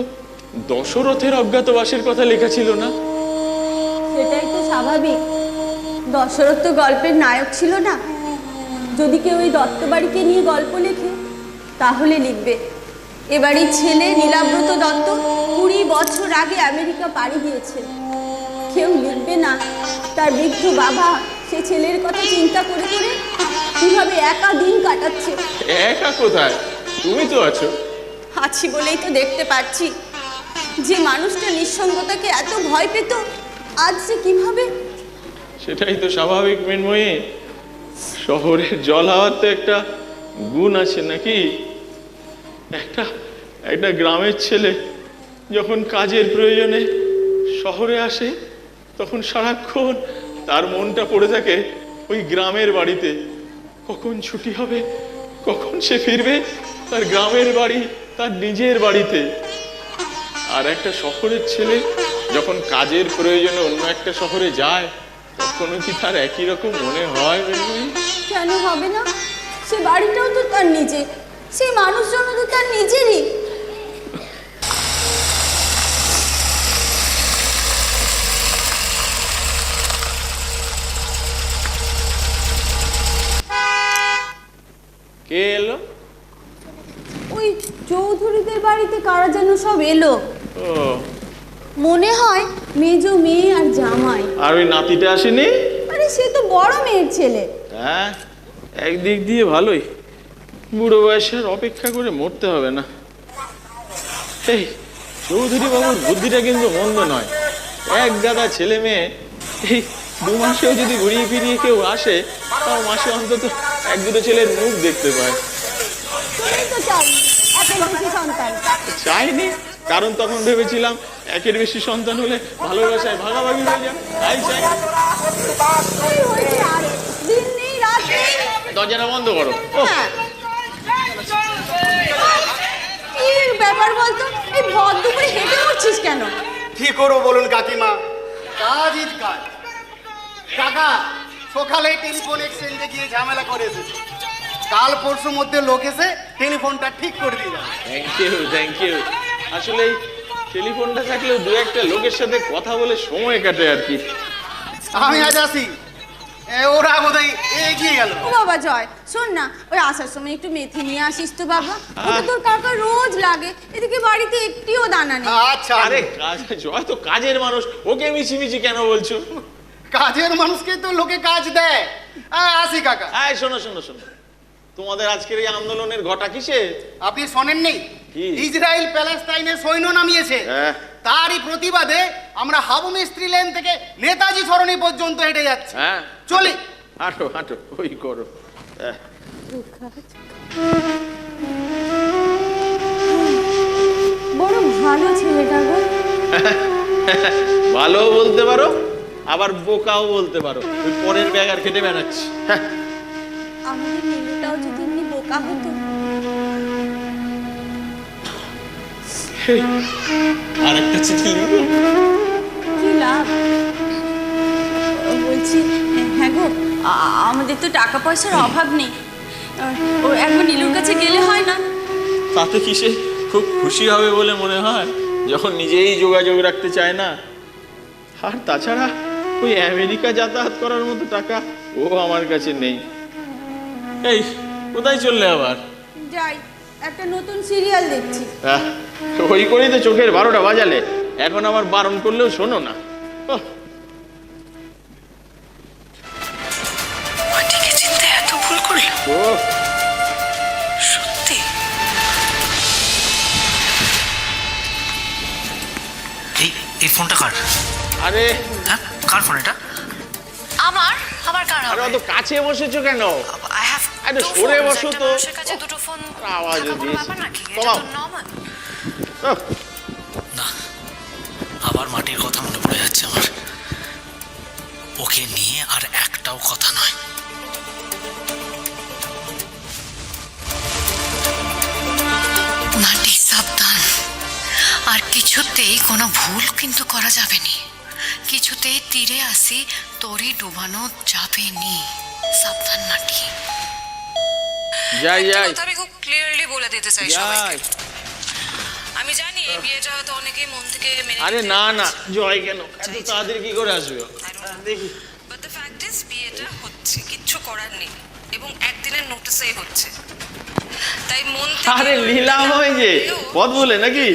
দশরথের অজ্ঞাতবাসের কথা লেখা ছিল না? সেটাই তো স্বাভাবিক। দশরথ তো গল্পের নায়ক ছিল না। যদি কেউ এই দত্তবাড়িকে নিয়ে গল্প লেখে তাহলে লিখবে এবারই ছেলে নীলাব্রত দত্ত 20 বছর আগে আমেরিকা পাড়ি দিয়েছে। কেউ লিখবে না তার বৃদ্ধ বাবা সে ছেলের কথা চিন্তা করে করে কিভাবে একা দিন কাটাচ্ছে। একা কোথায়? তুমি তো আছো। আছি বলেই তো দেখতে পাচ্ছি। যে মানুষটা নিঃসঙ্গতাকে এত ভয় পেত আজ সে কিভাবে। সেটাই তো স্বাভাবিক মৃন্ময়ী। শহরের জল হাওয়ার তো একটা গুণ আছে নাকি? একটা গ্রামের ছেলে যখন কাজের প্রয়োজনে শহরে আসে তখন সারাক্ষণ তার মনটা পড়ে থাকে ওই গ্রামের বাড়িতে। কখন ছুটি হবে, কখন সে ফিরবে তার গ্রামের বাড়ি, তার নিজের বাড়িতে। আর একটা শহরের ছেলে যখন কাজের প্রয়োজনে অন্য একটা শহরে যায় তখনও কি তার একই রকম মনে হয়? কেন হবে না? সে বাড়িটাও তো তার নিজে, সেই মানুষজন তো তার নিজেরই। কে এলো? ওই চৌধুরীদের বাড়িতে কারা যেন সব এলো। ও, মনে হয় মেজো মেয়ে আর জামাই। আর ওই নাতিটা আসেনি? আরে সে তো বড় মেয়ের ছেলে। হ্যাঁ, একদিক দিয়ে ভালোই। বুড়ো বয়সে আর অপেক্ষা করে মরতে হবে না। এই চৌধুরী বাবুর বুদ্ধিটা কিন্তু মন্দ নয়। এক গাদা ছেলে মেয়ে, এই 2 মাসেও যদি ঘুরিয়ে ফিরিয়ে কেউ আসে তাও মাসে অন্তত 1-2 ছেলের মুখ দেখতে পায়। তুমি তো চাও এত বেশি সন্তান। চাইনি, কারণ তখন ভেবেছিলাম একের বেশি সন্তান হলে ভালোবাসায় ভাগাভাগি হয়ে যায়। তাই চাই। কি হয়েছে আর? দিন নেই রাত নেই। দরজাটা বন্ধ করো। হ্যাঁ। কি ব্যাপার বলতো? এই ভর দুপুরে হেঁটে মরছিস কেন? কি করবো বলুন কাকিমা, কাজই কাজ। কাকা সকালে টেলিফোন এক্সচেঞ্জে গিয়ে ঝামেলা করে এসেছে। কাল পরশুর মধ্যে লোক এসে টেলিফোনটা ঠিক করে দিয়ে যাবে। Thank you. আসলে টেলিফোনটা থাকলেও 2-1টা লোকের সাথে কথা বলে সময় কাটে আর কি। আমি আজ আসি, ওরা বোধহয় এগিয়ে গেল। ও বাবা জয়, শোন না, ওই আসার সময় একটু মেথি নিয়ে আসিস তো বাবা। ওটা তোর কাকা রোজ লাগে। এদিকে বাড়িতে একটিও দানা নেই। আচ্ছা। আরে জয় তো কাজের মানুষ, ওকে মিছিমিছি কেন বলছো? কাজের মানুষকে তো লোকে কাজ দেয়। আসি কাকা। শোনো, তোমাদের আজকের এই আন্দোলনের ঘটা কিসে? আপনি শোনেননি? ইসরায়েল প্যালেস্তাইনে সৈন্য নামিয়েছে। তারই প্রতিবাদে আমরা হাবু মিস্ত্রি লেন থেকে নেতাজি সরণি পর্যন্ত হেঁটে যাচ্ছি। চলি। হাঁটো ওই করো। বড় ভালো ছেলেটা গো। ভালো বলতে পারো, আবার বোকাও বলতে পারো। ওই পরের ব্যাগ আর খেটে বেড়াচ্ছি। আমাদের নীলুটাও যদি এমনি বোকা হতো। আর একটা চিঠি লিখবো। কি লাভ? বলছি হ্যাঁ গো, আমাদের তো টাকা পয়সার অভাব নেই। ও একবার নীলুর কাছে গেলে হয় না? তাতে কি সে খুব খুশি হবে বলে মনে হয়, যখন নিজেই যোগাযোগ রাখতে চায় না? আর তাছাড়া ওই আমেরিকা যাতায়াত করার মতো টাকা ও আমার কাছে নেই। এই কোথায় চললে আবার? যাই, একটা নতুন সিরিয়াল দেখছি। ওই করেই তো চোখের 12টা বাজালে। এখন আবার বারণ করলেও শোনো না। এত ভুল করলাম সত্যি? এই ফোনটা কার? আরে কার ফোন এটা? আমার কার? আরে অত কাছে বসেছো কেন? I have আরে সরে বসো তো। দুটো ফোন আওয়াজও থাকা কোনো দিয়েছে। ব্যাপার নাকি? এটা কমাও। তো normal। উফ, না, আবার মাটির কথা মনে পড়ে যাচ্ছে আমার। ওকে নিয়ে আর একটাও কথা নয়। মাটি সাবধান, আর কিছুতেই কোনো ভুল কিন্তু করা যাবে নি। কিছুতেই তীরে আসি তরি ডুবানো যাবে নি। সাবধান মাটি। যাই যাই কথা আমি খুব ক্লিয়ারলি বলে দিতে চাই যাই। সবাইকে। আমি জানি এই বিয়েটা হয়তো অনেকেই মন থেকে মেনে আরে নিতে না না, পারছে জয় কেন এত তাড়াতাড়ি কি করে আসবে? দেখি। বাট দ্য ফ্যাক্ট ইজ বিয়েটা হচ্ছে, কিচ্ছু করার নেই, এবং একদিনের নোটিসেই হচ্ছে। তাই মন থেকে আরে লীলাম হয়েছে পথ বলে নাকি?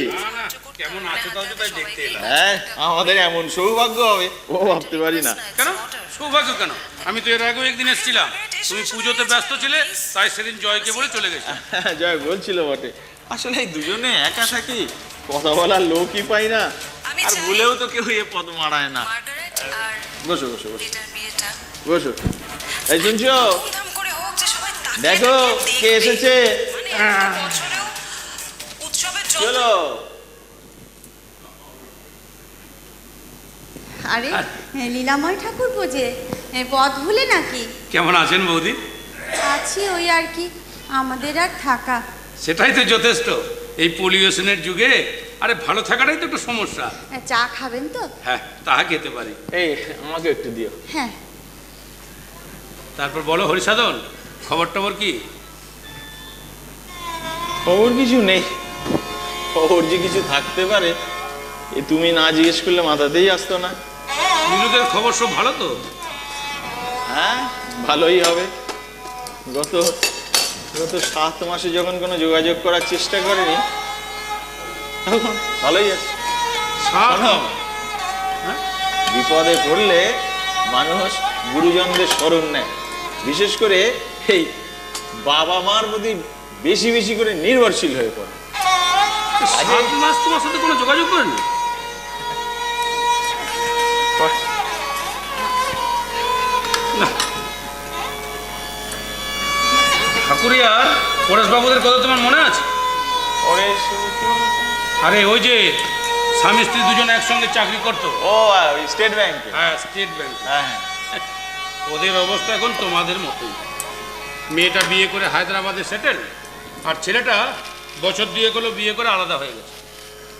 কেমন আছো তাও তো তাই দেখতে এলাম। হ্যাঁ, আমাদের এমন সৌভাগ্য হবে ও ভাবতে পারি না। কেন সৌভাগ্য কেন? আমি তো এর আগেও একদিন এসেছিলাম, তুমি পুজোতে ব্যস্ত ছিলে, তাই সেদিন জয়কে বলে চলে গেছি। জয় বলছিল বটে, আসলে এই দুজনে একা থাকি, কথা বলার লোকই পাই না, আর ভুলেও তো কেউ এ পথ মারায় না। মার্গারেট আর বসো বসো বসো এটার বিয়েটা বসো। এই শুনছো? ধুমধাম করে হোক, যে সবাই তাকিয়ে দেখো তাকিয়ে কে দেখবে। এসেছে। মানে একটা বছরেও উৎসবের জন্য চলো। আরে লীলাময় ঠাকুর বোঝে পথ ভুলে নাকি? কেমন আছেন বৌদি? আছি ওই আর কি, আমাদের আর থাকা। সেটাই তো যথেষ্ট এই পলিউশনের যুগে। আরে ভালো থাকাটাই তো একটু সমস্যা। চা খাবেন তো? হ্যাঁ, তাহা খেতে পারি। এই আমাকে একটু দিও। হ্যাঁ। তারপর বলো হরিসাধন, খবর টবর কি? খবর কিছু নেই, খবর যে কিছু থাকতে পারে এ তুমি না জিজ্ঞেস করলে মাথাতেই আসতো না। নীলুদের খবর সব ভালো তো? হ্যাঁ, ভালোই হবে। গত 7 মাসে যখন কোনো যোগাযোগ করার চেষ্টা করেনি, তখন ভালোই আছে। শোনো, বিপদে পড়লে মানুষ গুরুজনদের স্মরণ নেয়, বিশেষ করে এই বাবা মার প্রতি বেশি বেশি করে নির্ভরশীল হয়ে পড়ে। 7 মাস তোমার সাথে কোনো যোগাযোগ করেনি? না, ঠাকুরিয়ার পরেশবাবুদের কথা তোমার মনে আছে? আরে ওই যে স্বামী স্ত্রী দুজন একসঙ্গে চাকরি করতো। ও স্টেট ব্যাংকে। হ্যাঁ, স্টেট ব্যাংক। হ্যাঁ হ্যাঁ। ওদের অবস্থা এখন তোমাদের মতোই। মেয়েটা বিয়ে করে হায়দ্রাবাদে সেটেল, আর ছেলেটা বছর 2 হলো বিয়ে করে আলাদা হয়ে গেছে।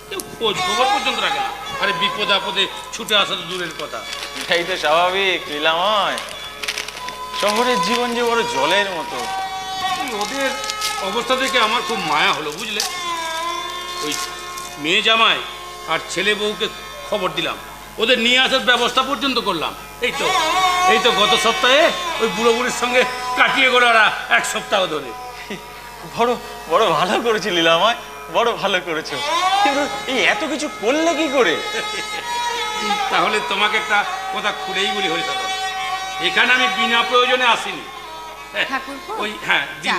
কেউ খোঁজ খবর পর্যন্ত রাখে না। আরে বিপদ আপদে ছুটে আসা তো দূরের কথা। এটাই তো স্বাভাবিক লীলাময়, শহরের জীবন যে বড় জলের মতো। ওদের অবস্থা দেখে আমার খুব মায়া হলো, বুঝলে। ওই মেয়ে জামাই আর ছেলে বউকে খবর দিলাম, ওদের নিয়ে আসার ব্যবস্থা পর্যন্ত করলাম। এই তো গত সপ্তাহে ওই বুড়ো বুড়ির সঙ্গে কাটিয়ে গেল ওরা 1 সপ্তাহ ধরে। বড় বড় ভালো করেছি লীলাময়, বড় ভালো করেছো, কিন্তু এই এত কিছু করলে কি করে? তাহলে তোমাকে একটা কথা খুলেই বলি হরিসাধন, এখানে আমি বিনা প্রয়োজনে আসিনি। ঠাকুরপো, ওই হ্যাঁ চা।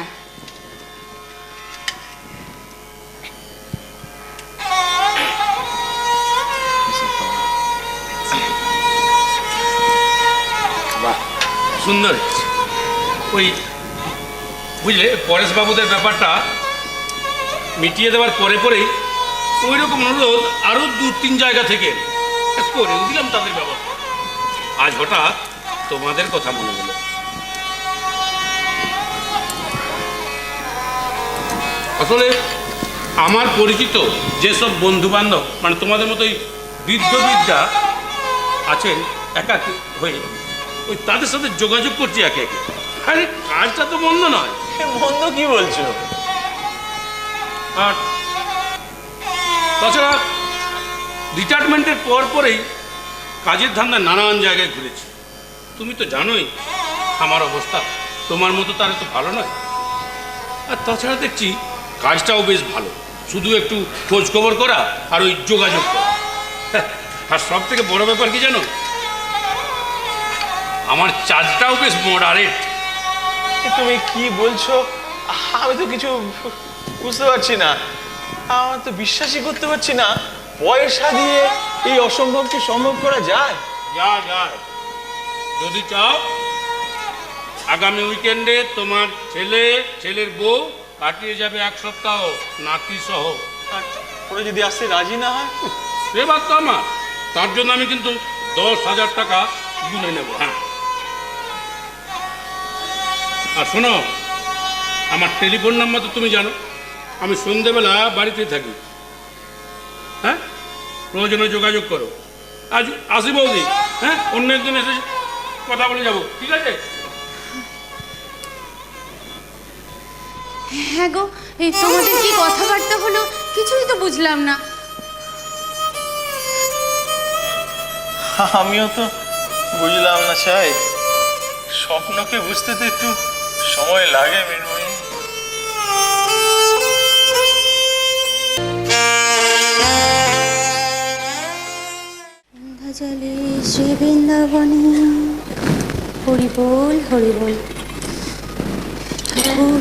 বাহ, সুন্দর হয়েছে। ওই বুঝলে পরেশবাবুদের ব্যাপারটা মিটিয়ে দেওয়ার পরে পরেই ওই রকম অনুরোধ আরও 2-3 জায়গা থেকে করেও দিলাম তাদের ব্যবস্থা। আজ হঠাৎ তোমাদের কথা মনে হলো। আসলে আমার পরিচিত যেসব বন্ধু বান্ধব, মানে তোমাদের মতোই বৃদ্ধ বৃদ্ধা আছেন একাকী হয়ে, ওই তাদের সাথে যোগাযোগ করছি একে একে। আরে কাজটা তো মন্দ নয়। মন্দ কি বলছো? আর তাছাড়া রিটায়ারমেন্টের পরেই কাজের ধান্দায় নানান জায়গায় ঘুরেছি। তুমি তো জানোই আমার অবস্থা, তোমার মতো তার তো ভালো নয়। আর তাছাড়া দেখছি কাজটাও বেশ ভালো, শুধু একটু খোঁজ খবর করা আর ওই যোগাযোগ করা। আর সব থেকে বড় ব্যাপার কি জানো, আমার চার্জটাও বেশ মডারেট। তুমি কি বলছো? আমি তো কিছু বুঝতে পারছি না, আমার তো বিশ্বাসই করতে পারছি না পয়সা দিয়ে এই অসম্ভবকে সম্ভব করা যায়। যায়, যদি চাও আগামী উইকেন্ডে তোমার ছেলে ছেলের বউ কাটিয়ে যাবে 1 সপ্তাহ নাতি সহ। ওরা যদি আসতে রাজি না হয়? সে বাদ তো আমার, তার জন্য আমি কিন্তু 10,000 টাকা গুনে নেব। হ্যাঁ, আর শোনো, আমার টেলিফোন নাম্বার তো তুমি জানো, আমি সন্ধ্যেবেলা বাড়িতেই থাকি। হ্যাঁ, প্রয়োজনে যোগাযোগ করো। আজ আসি বৌদি, হ্যাঁ, অন্য একদিন এসে কথা বলে যাবো, ঠিক আছে? হ্যাঁ গো, এই তোমাদের কি কথাবার্তা হলো কিছুই তো বুঝলাম না। আমিও তো বুঝলাম না চাই, স্বপ্নকে বুঝতে তো একটু সময় লাগে মৃন্ময়ী। জলে শ্রী বৃন্দাবনে হরি বল হরি বল। ঠাকুর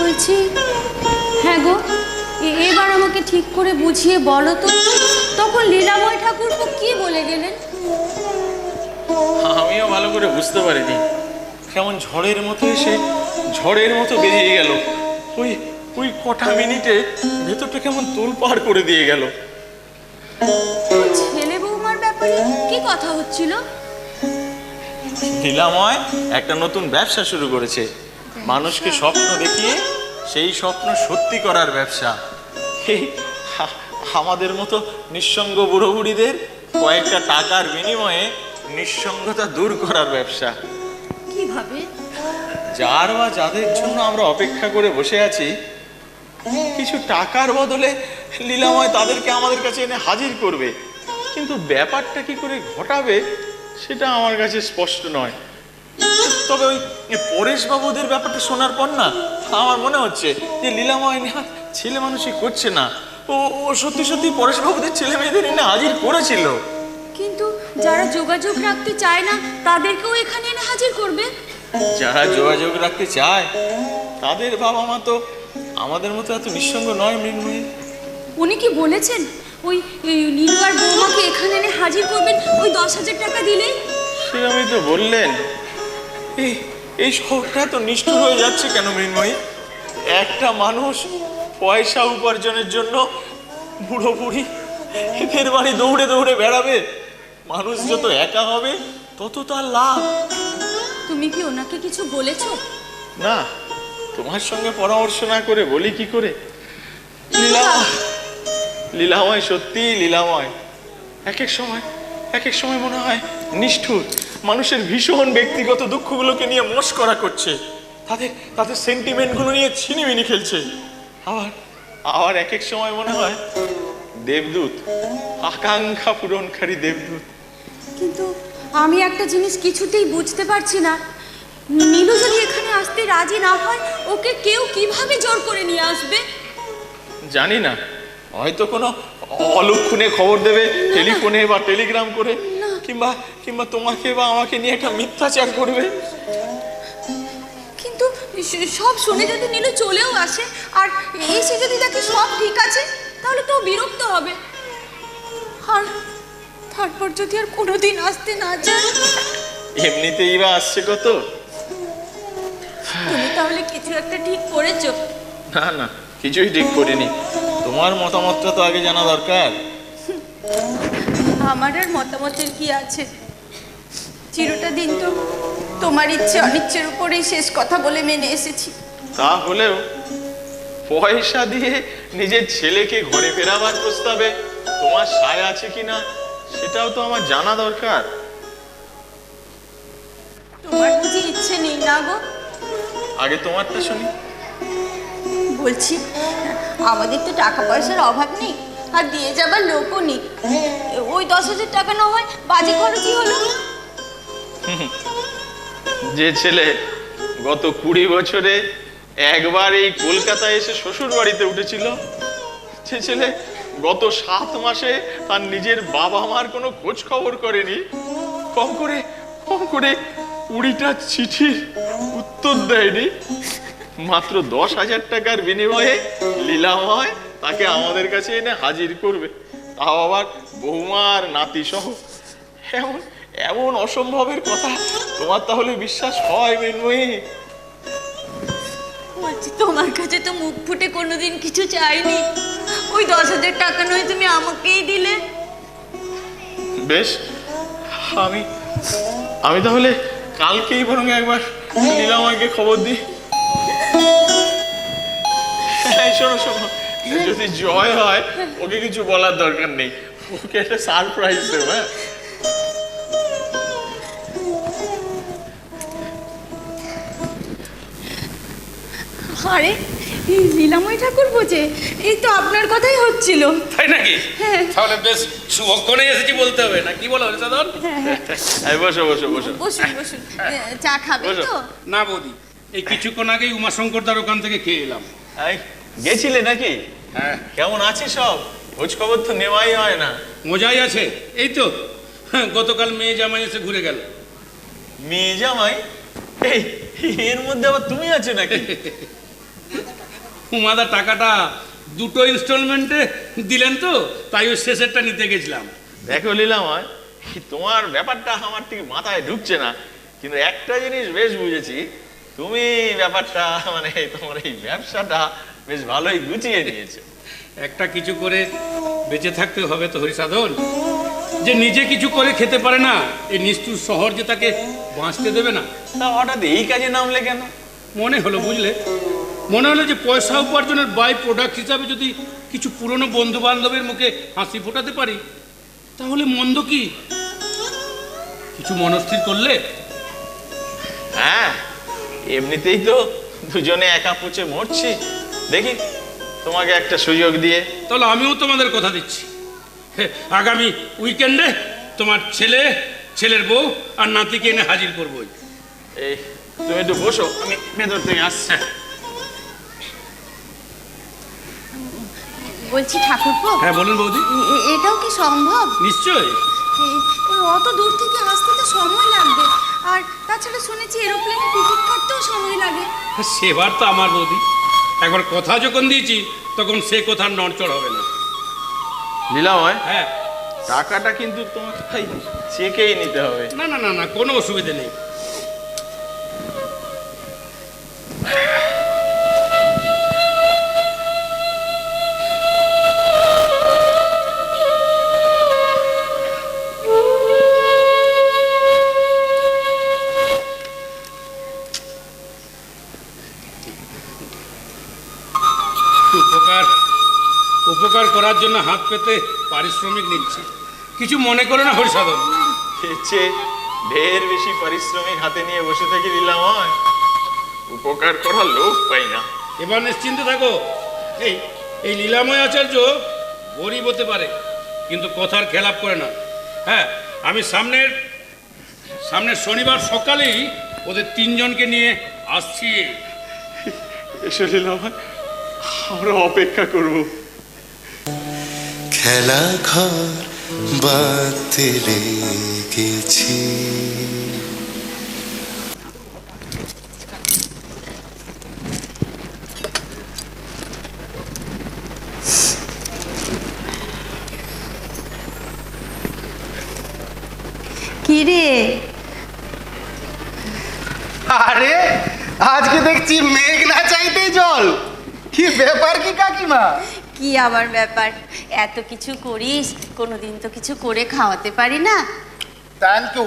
বলছি, হ্যাঁ গো, এবার আমাকে ঠিক করে বুঝিয়ে বলো তো, তখন লীলাময় ঠাকুর কি বলে গেলেন? আমিও ভালো করে বুঝতে পারিনি, কেমন ঝড়ের মতো এসে ঝড়ের মতো বেরিয়ে গেল। ওই ওই কটা মিনিটে ভেতরটা কেমন তোলপাড় করে দিয়ে গেল। ছেলে বৌমার ব্যাপারে কি কথা হচ্ছিল? লীলাময় একটা নতুন ব্যবসা শুরু করেছে, মানুষকে স্বপ্ন দেখিয়ে সেই স্বপ্ন সত্যি করার ব্যবসা। এই আমাদের মতো নিঃসঙ্গ বুড়ো বুড়িদের কয়েকটা টাকার বিনিময়ে নিঃসঙ্গতা দূর করার ব্যবসা। কিভাবে? যার বা যাদের জন্য আমরা অপেক্ষা করে বসে আছি, কিছু টাকার বদলে লীলাময় তাদেরকে আমাদের কাছে এনে হাজির করবে, কিন্তু ব্যাপারটা কি করে ঘটাবে সেটা আমার কাছে স্পষ্ট নয়। তবে ওই পরেশবাবুদের ব্যাপারটা শোনার পর না আমার মনে হচ্ছে যে লীলাময় না ছেলে মানুষই করছে না, ও সত্যি সত্যি পরেশবাবুদের ছেলে মেয়েদের এনে হাজির করেছিল। কিন্তু যারা যোগাযোগ রাখতে চায় না তাদেরকেও এখানে এনে হাজির করবে? যারা যোগাযোগ রাখতে চায় তাদের বাবা মা তো আমাদের মতো এত নিঃসঙ্গ নয় মৃন্ময়ী। উনি কি বলেছেন ওই নীলু আর বৌমাকে এখানে এনে হাজির করবেন ওই 10,000 টাকা দিলেই? সেরকমই তো বললেন। এই শহরটা তো নিষ্ঠুর হয়ে যাচ্ছে কেন মৃন্ময়ী? একটা মানুষ পয়সা উপার্জনের জন্য বুড়ো বুড়ি এদের বাড়ি দৌড়ে দৌড়ে বেড়াবে। মানুষ যত একা হবে তত তার লাভ। তুমি কি ওনাকে কিছু বলেছো? না, তোমার সঙ্গে পরামর্শ না করে বলি কি করে? লীলাময় সত্যি লীলাময়। এক এক সময় মনে হয় নিষ্ঠুর, মানুষের ভীষণ ব্যক্তিগত দুঃখগুলোকে নিয়ে মস্করা করছে, তাদের সেন্টিমেন্টগুলো নিয়ে ছিনিমিনি খেলছে। আবার এক এক সময় মনে হয় দেবদূত, আকাঙ্ক্ষা পূরণকারী দেবদূত। কিন্তু আমি একটা জিনিস কিছুতেই বুঝতে পারছি না, নীলু যদি এখানে আসতে রাজি না হয় ওকে কেউ কিভাবে জোর করে নিয়ে আসবে? জানি না, হয়তো কোনো অলক্ষণে খবর দেবে টেলিফোনে বা টেলিগ্রাম করে, কিংবা তোমাকে বা আমাকে নিয়ে একটা মিথ্যাচার করবে। কিন্তু সব শুনে যদি নীলু চলেও আসে আর এসে যদি দেখে সব ঠিক আছে, তাহলে তো বিরক্ত হবে। আর তারপর যদি আর কোনোদিন আসতে না চায়? এমনিতেই বা আসছে কত। তুমি তাহলে কিছু একটা ঠিক করেছো? না, কিছুই ঠিক করিনি। তোমার মতামতটা তো আগে জানা দরকার। আমার আর মতামতের কি আছে? চিরটা দিন তো তোমার ইচ্ছে অনিচ্ছের উপরেই শেষ কথা বলে মেনে এসেছি। তাহলেও পয়সা দিয়ে নিজের ছেলেকে ঘরে ফেরাবার প্রস্তাবে তোমার সায় আছে কিনা সেটাও তো আমার জানা দরকার। তোমার বুঝি ইচ্ছে নেই না গো? আগে তোমারটা শুনি। বলছি, আমাদের তো টাকা পয়সার অভাব নেই, আর দিয়ে যাবার লোকও নেই। ওই 10,000 টাকা না হয় বাজে খরচই হলো। যে ছেলে গত 20 বছরে একবার এই কলকাতায় এসে শ্বশুর বাড়িতে উঠেছিল, সে ছেলে গত 7 মাসে তার নিজের বাবা মার কোনো খোঁজ খবর করেনি, কম করে 20টা চিঠির উত্তর দেয়নি, মাত্র 10,000 টাকার বিনিময়ে লীলাময় তাকে আমাদের কাছে এনে হাজির করবে, তাও আবার বৌমার নাতি সহ। এমন এমন অসম্ভবের কথা তোমার তাহলে বিশ্বাস হয় মৃন্ময়ী? বলছি তোমার কাছে তো মুখ ফুটে কোনোদিন কিছু চাইনি, ওই 10,000 টাকা নয় তুমি আমাকেই দিলে। বেশ, আমি তাহলে কালকেই বরং একবার লীলাময়কে খবর দিই। শোনো শোনো, যদি জয় হয় ওকে কিছু বলার দরকার নেই, ওকে একটা সারপ্রাইজ দেবো। হ্যাঁ, আরে এই লীলাময় ঠাকুর বোঝে, এই তো আপনার কথাই হচ্ছিল। তাই নাকি? তাহলে বেশ শুভক্ষণে এসেছি বলতে হবে, না কি বলো হরিসাধন? বসো বসো বসো। বসুন বসুন, চা খাবেন তো? না বৌদি, এই কিছুক্ষণ আগেই উমাশঙ্করদার ওখান থেকে খেয়ে এলাম। গেছিলে নাকি? হ্যাঁ। কেমন আছে সব? খোঁজ খবর তো নেওয়াই হয় না। মজাই আছে, এই তো গতকাল মেয়ে জামাই এসে ঘুরে গেল। মেয়ে জামাই? এই এর মধ্যে আবার তুমি আছো নাকি? উমাদা টাকাটা 2টো ইনস্টলমেন্টে দিলেন তো, তাই ওই শেষেরটা নিতে গেছিলাম। দেখো লীলাময়, তোমার ব্যাপারটা আমার ঠিক মাথায় ঢুকছে না, কিন্তু একটা জিনিস বেশ বুঝেছি, তুমি ব্যাপারটা মানে তোমার এই ব্যবসাটা বেশ ভালোই গুছিয়ে নিয়েছো। একটা কিছু করে বেঁচে থাকতে হবে তো হরিসাধন, যে নিজে কিছু করে খেতে পারে না, এই নিষ্ঠুর শহর যে তাকে বাঁচতে দেবে না। তা হঠাৎ এই কাজে নামলে কেন? মনে হলো, বুঝলে, মনে হলো যে পয়সা উপার্জনের বাই প্রোডাক্ট হিসাবে যদি কিছু পুরনো বন্ধু বান্ধবের মুখে হাসি ফোটাতে পারি তাহলে মন্দ কি? কিছু মনস্থির করলে? হ্যাঁ, এমনিতেই তো দুজনে একা পুচে মরছি, দেখি তোমাকে একটা সুযোগ দিয়ে। তাহলে আমিও তোমাদের কথা দিচ্ছি, আগামী উইকেন্ডে তোমার ছেলের বউ আর নাতিকে এনে হাজির করবো। এই তুমি একটু বসো, আমি ভেতর থেকে আসছি। বলছি ঠাকুরপো। হ্যাঁ বলুন বৌদি। এটাও কি সম্ভব? নিশ্চয়ই। অত দূর থেকে আসতে তো সময় লাগবে, আর তাছাড়া শুনেছি এরোপ্লেনে টিকিট কাটতেও সময় লাগে। সেবার তো আমার বৌদি, একবার কথা যখন দিয়েছি তখন সে কথার নড়চড় হবে না। লীলাময়, হ্যাঁ, টাকাটা কিন্তু তোমাকে চেকেই নিতে হবে। না না না না, কোনো অসুবিধে নেই। উপকার করার জন্য হাত পেতে পারিশ্রমিক নিচ্ছি, কিছু মনে করে না হরিসাধন। ঢের বেশি পারিশ্রমিক হাতে নিয়ে বসে থাকি লীলাময়, উপকার করার লোক পাই না। এবার নিশ্চিন্তে থাকো, এই লীলাময় আচার্য গরিব হতে পারে কিন্তু কথার খেলাপ করে না। হ্যাঁ, আমি সামনের শনিবার সকালেই ওদের 3 জনকে নিয়ে আসছি। এসো লীলাময়, আমরা অপেক্ষা করবো। খেলা ঘর বাঁধতে লেগেছি, কি রে? আরে আজকে দেখছি মেঘ না চাইতে জল, কি ব্যাপার কি কাকিমা? কি আবার ব্যাপার, এত কিছু করিস, কোনোদিন তো কিছু করে খাওয়াতে পারি না। Thank you.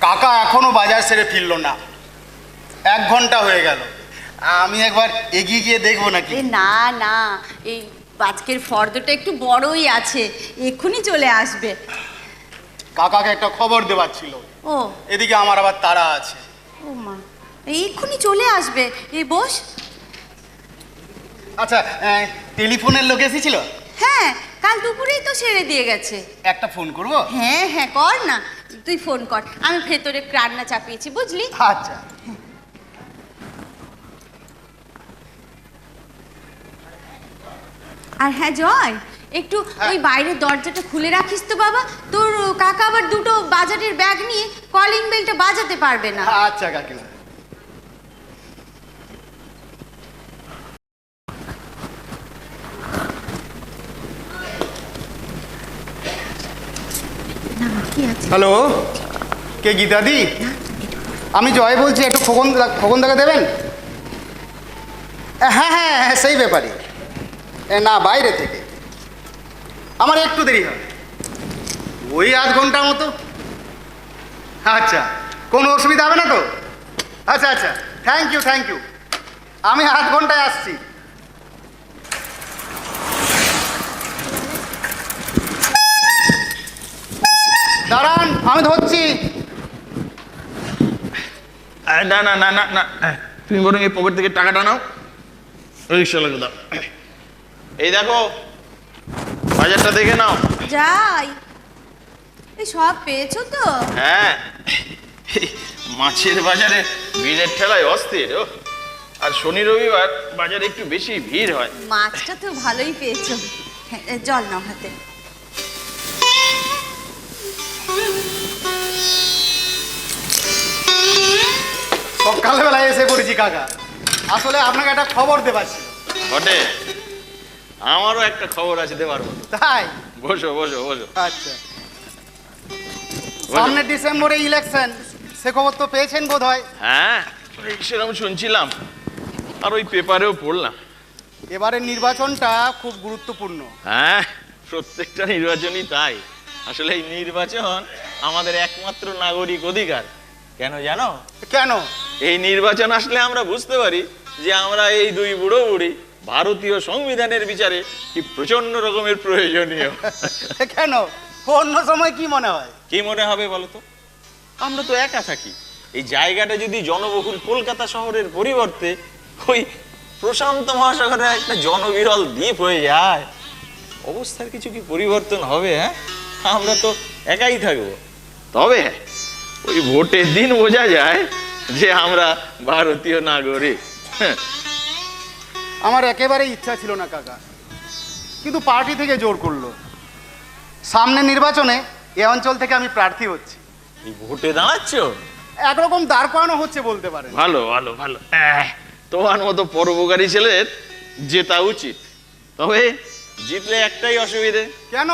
কাকা এখনো বাজার সেরে ফিরলো না, 1 ঘন্টা হয়ে গেল। আমি একবার এগিয়ে গিয়ে দেখবো নাকি? না না, এই আজকের ফর্দটা একটু বড়ই আছে, এক্ষুনি চলে আসবে। কাকাকে একটা খবর দেওয়ার ছিল। ও, এদিকে আমার আবার তাড়া আছে। ও মা, এক্ষুনি চলে আসবে, এই বস। আচ্ছা, টেলিফোনের লোক এসেছিল? হ্যাঁ, কাল দুপুরেই তো সেরে দিয়ে গেছে। একটা ফোন করবো? হ্যাঁ হ্যাঁ, কর না, তুই ফোন কর, আমি ভেতরে রান্না চাপিয়েছি, বুঝলি? আচ্ছা। আর হ্যাঁ জয়, একটু ওই বাইরের দরজাটা খুলে রাখিস তো বাবা, তোর কাকা আবার দুটো বাজারের ব্যাগ নিয়ে কলিং বেলটা বাজাতে পারবে না। আচ্ছা কাকিমা। হ্যালো, কে গীতাদি? আমি জয় বলছি, একটু খোকনদাকে দেবেন? হ্যাঁ হ্যাঁ হ্যাঁ, সেই ব্যাপারে। না, বাইরে থেকে। আমার একটু দেরি হবে, ওই আধ ঘন্টার মতো। আচ্ছা, কোনো অসুবিধা হবে না তো? আচ্ছা আচ্ছা, থ্যাংক ইউ থ্যাংক ইউ, আমি আধ ঘন্টায় আসছি। দাঁড়ান, আমি ধরছি। না না না না না, তুমি বরং এই পকেট থেকে টাকাটা নাও, রিক্সা লাগে দাও। এই দেখো, বাজারটা দেখে নাও। যাই, এই সব পেয়েছো তো? হ্যাঁ, মাছের বাজারে ভিড়ের ঠেলায় অস্থির। ও, আর শনি রবিবার বাজারে একটু বেশি ভিড় হয়। মাছটা তো ভালোই পেয়েছো। হ্যাঁ, জল নাও হাতে। সকালবেলায় এসে পড়েছি কাকা, আসলে আপনাকে একটা খবর দেবার ছিল। বটে, আমারও একটা খবর আছে দেবার মতো। তাই? বসো বসো বসো। আচ্ছা, সামনে ডিসেম্বরে ইলেকশন, সে খবর তো পেয়েছেন বোধ হয়? হ্যাঁ, সেরকম শুনছিলাম, আর ওই পেপারেও পড়লাম। এবারের নির্বাচনটা খুব গুরুত্বপূর্ণ। হ্যাঁ, প্রত্যেকটা নির্বাচনই তাই। আসলে এই নির্বাচন আমাদের একমাত্র নাগরিক অধিকার। কেন জানো? কেন? এই নির্বাচন আসলে আমরা বুঝতে পারি যে আমরা এই দুই বুড়ো বুড়ি ভারতীয় সংবিধানের বিচারে কি প্রচন্ড রকমের প্রয়োজনীয়। কেন, অন্য সময় কি মনে হয়? কি মনে হবে বলো তো? আমরা তো একা থাকি। এই জায়গাটা যদি জনবহুল কলকাতা শহরের পরিবর্তে ওই প্রশান্ত মহাসাগরের একটা জনবিরল দ্বীপ হয়ে যায়, অবস্থার কিছু কি পরিবর্তন হবে? হ্যাঁ, আমরা তো একাই থাকবো। তবে হ্যাঁ, ওই ভোটের দিন বোঝা যায় যে আমরা ভারতীয় নাগরিক। আমার একেবারে ইচ্ছা ছিল না কাকা, কিন্তু পার্টি থেকে জোর করলো। সামনের নির্বাচনে এ অঞ্চল থেকে আমি প্রার্থী হচ্ছি। এই ভোটে দাঁড়াচ্ছ? একরকম দাঁড় করানো হচ্ছে বলতে পারেন। ভালো ভালো ভালো, তোমার মতো পরোপকারী ছেলের জেতা উচিত। তবে জিতলে একটাই অসুবিধে। কেন?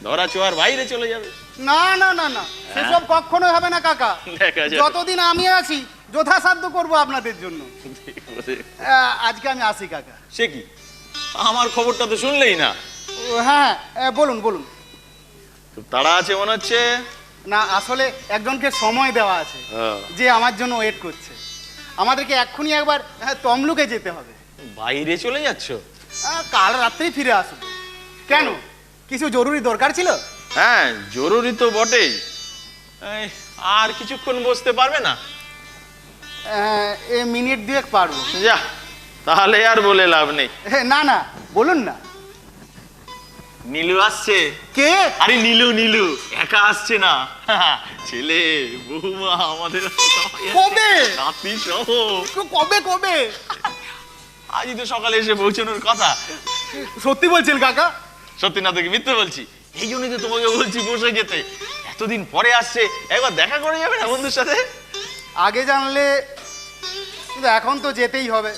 ধরা ছোঁয়ার বাইরে চলে যাবে। না না না না, সেসব কখনোই হবে না কাকা। দেখা যাবে। যতদিন আমি আছি যথাসাধ্য করব আপনাদের জন্য। আজকে আমি আসি কাকা। সে কি, আমার খবরটা তো শুনলেই না। হ্যাঁ, বলুন বলুন। খুব তাড়া আছে মনে হচ্ছে। না, আসলে একজনকে সময় দেওয়া আছে যে আমার জন্য ওয়েট করছে। আমাদেরকে এক্ষুনি একবার তমলুকে যেতে হবে। বাইরে চলে যাচ্ছ? কাল রাত্রেই ফিরে আসবো। কেন, কিছু জরুরি দরকার ছিল? হ্যাঁ, জরুরি তো বটেই। আর কিছুক্ষণ বসতে পারবে না? মিনিট দুয়েক পারবো। যা, তাহলে আর বলে লাভ নেই। না না, বলুন না। নীলু আসছে। কে? আরে নীলু, নীলু একা আসছে না, ছেলে বৌমা আমাদের কবে? নাতি সহ। কবে কবে? আজই তো সকালে এসে পৌঁছানোর কথা। সত্যি বলছেন কাকা? সত্যি না, তোকে মিথ্যে বলছি? এই জন্যই তো তোমাকে বলছি বসে যেতে। এতদিন পরে আসছে, একবার দেখা করে যাবে না বন্ধুর সাথে? আগে জানলে, কিন্তু এখন তো যেতেই হবে।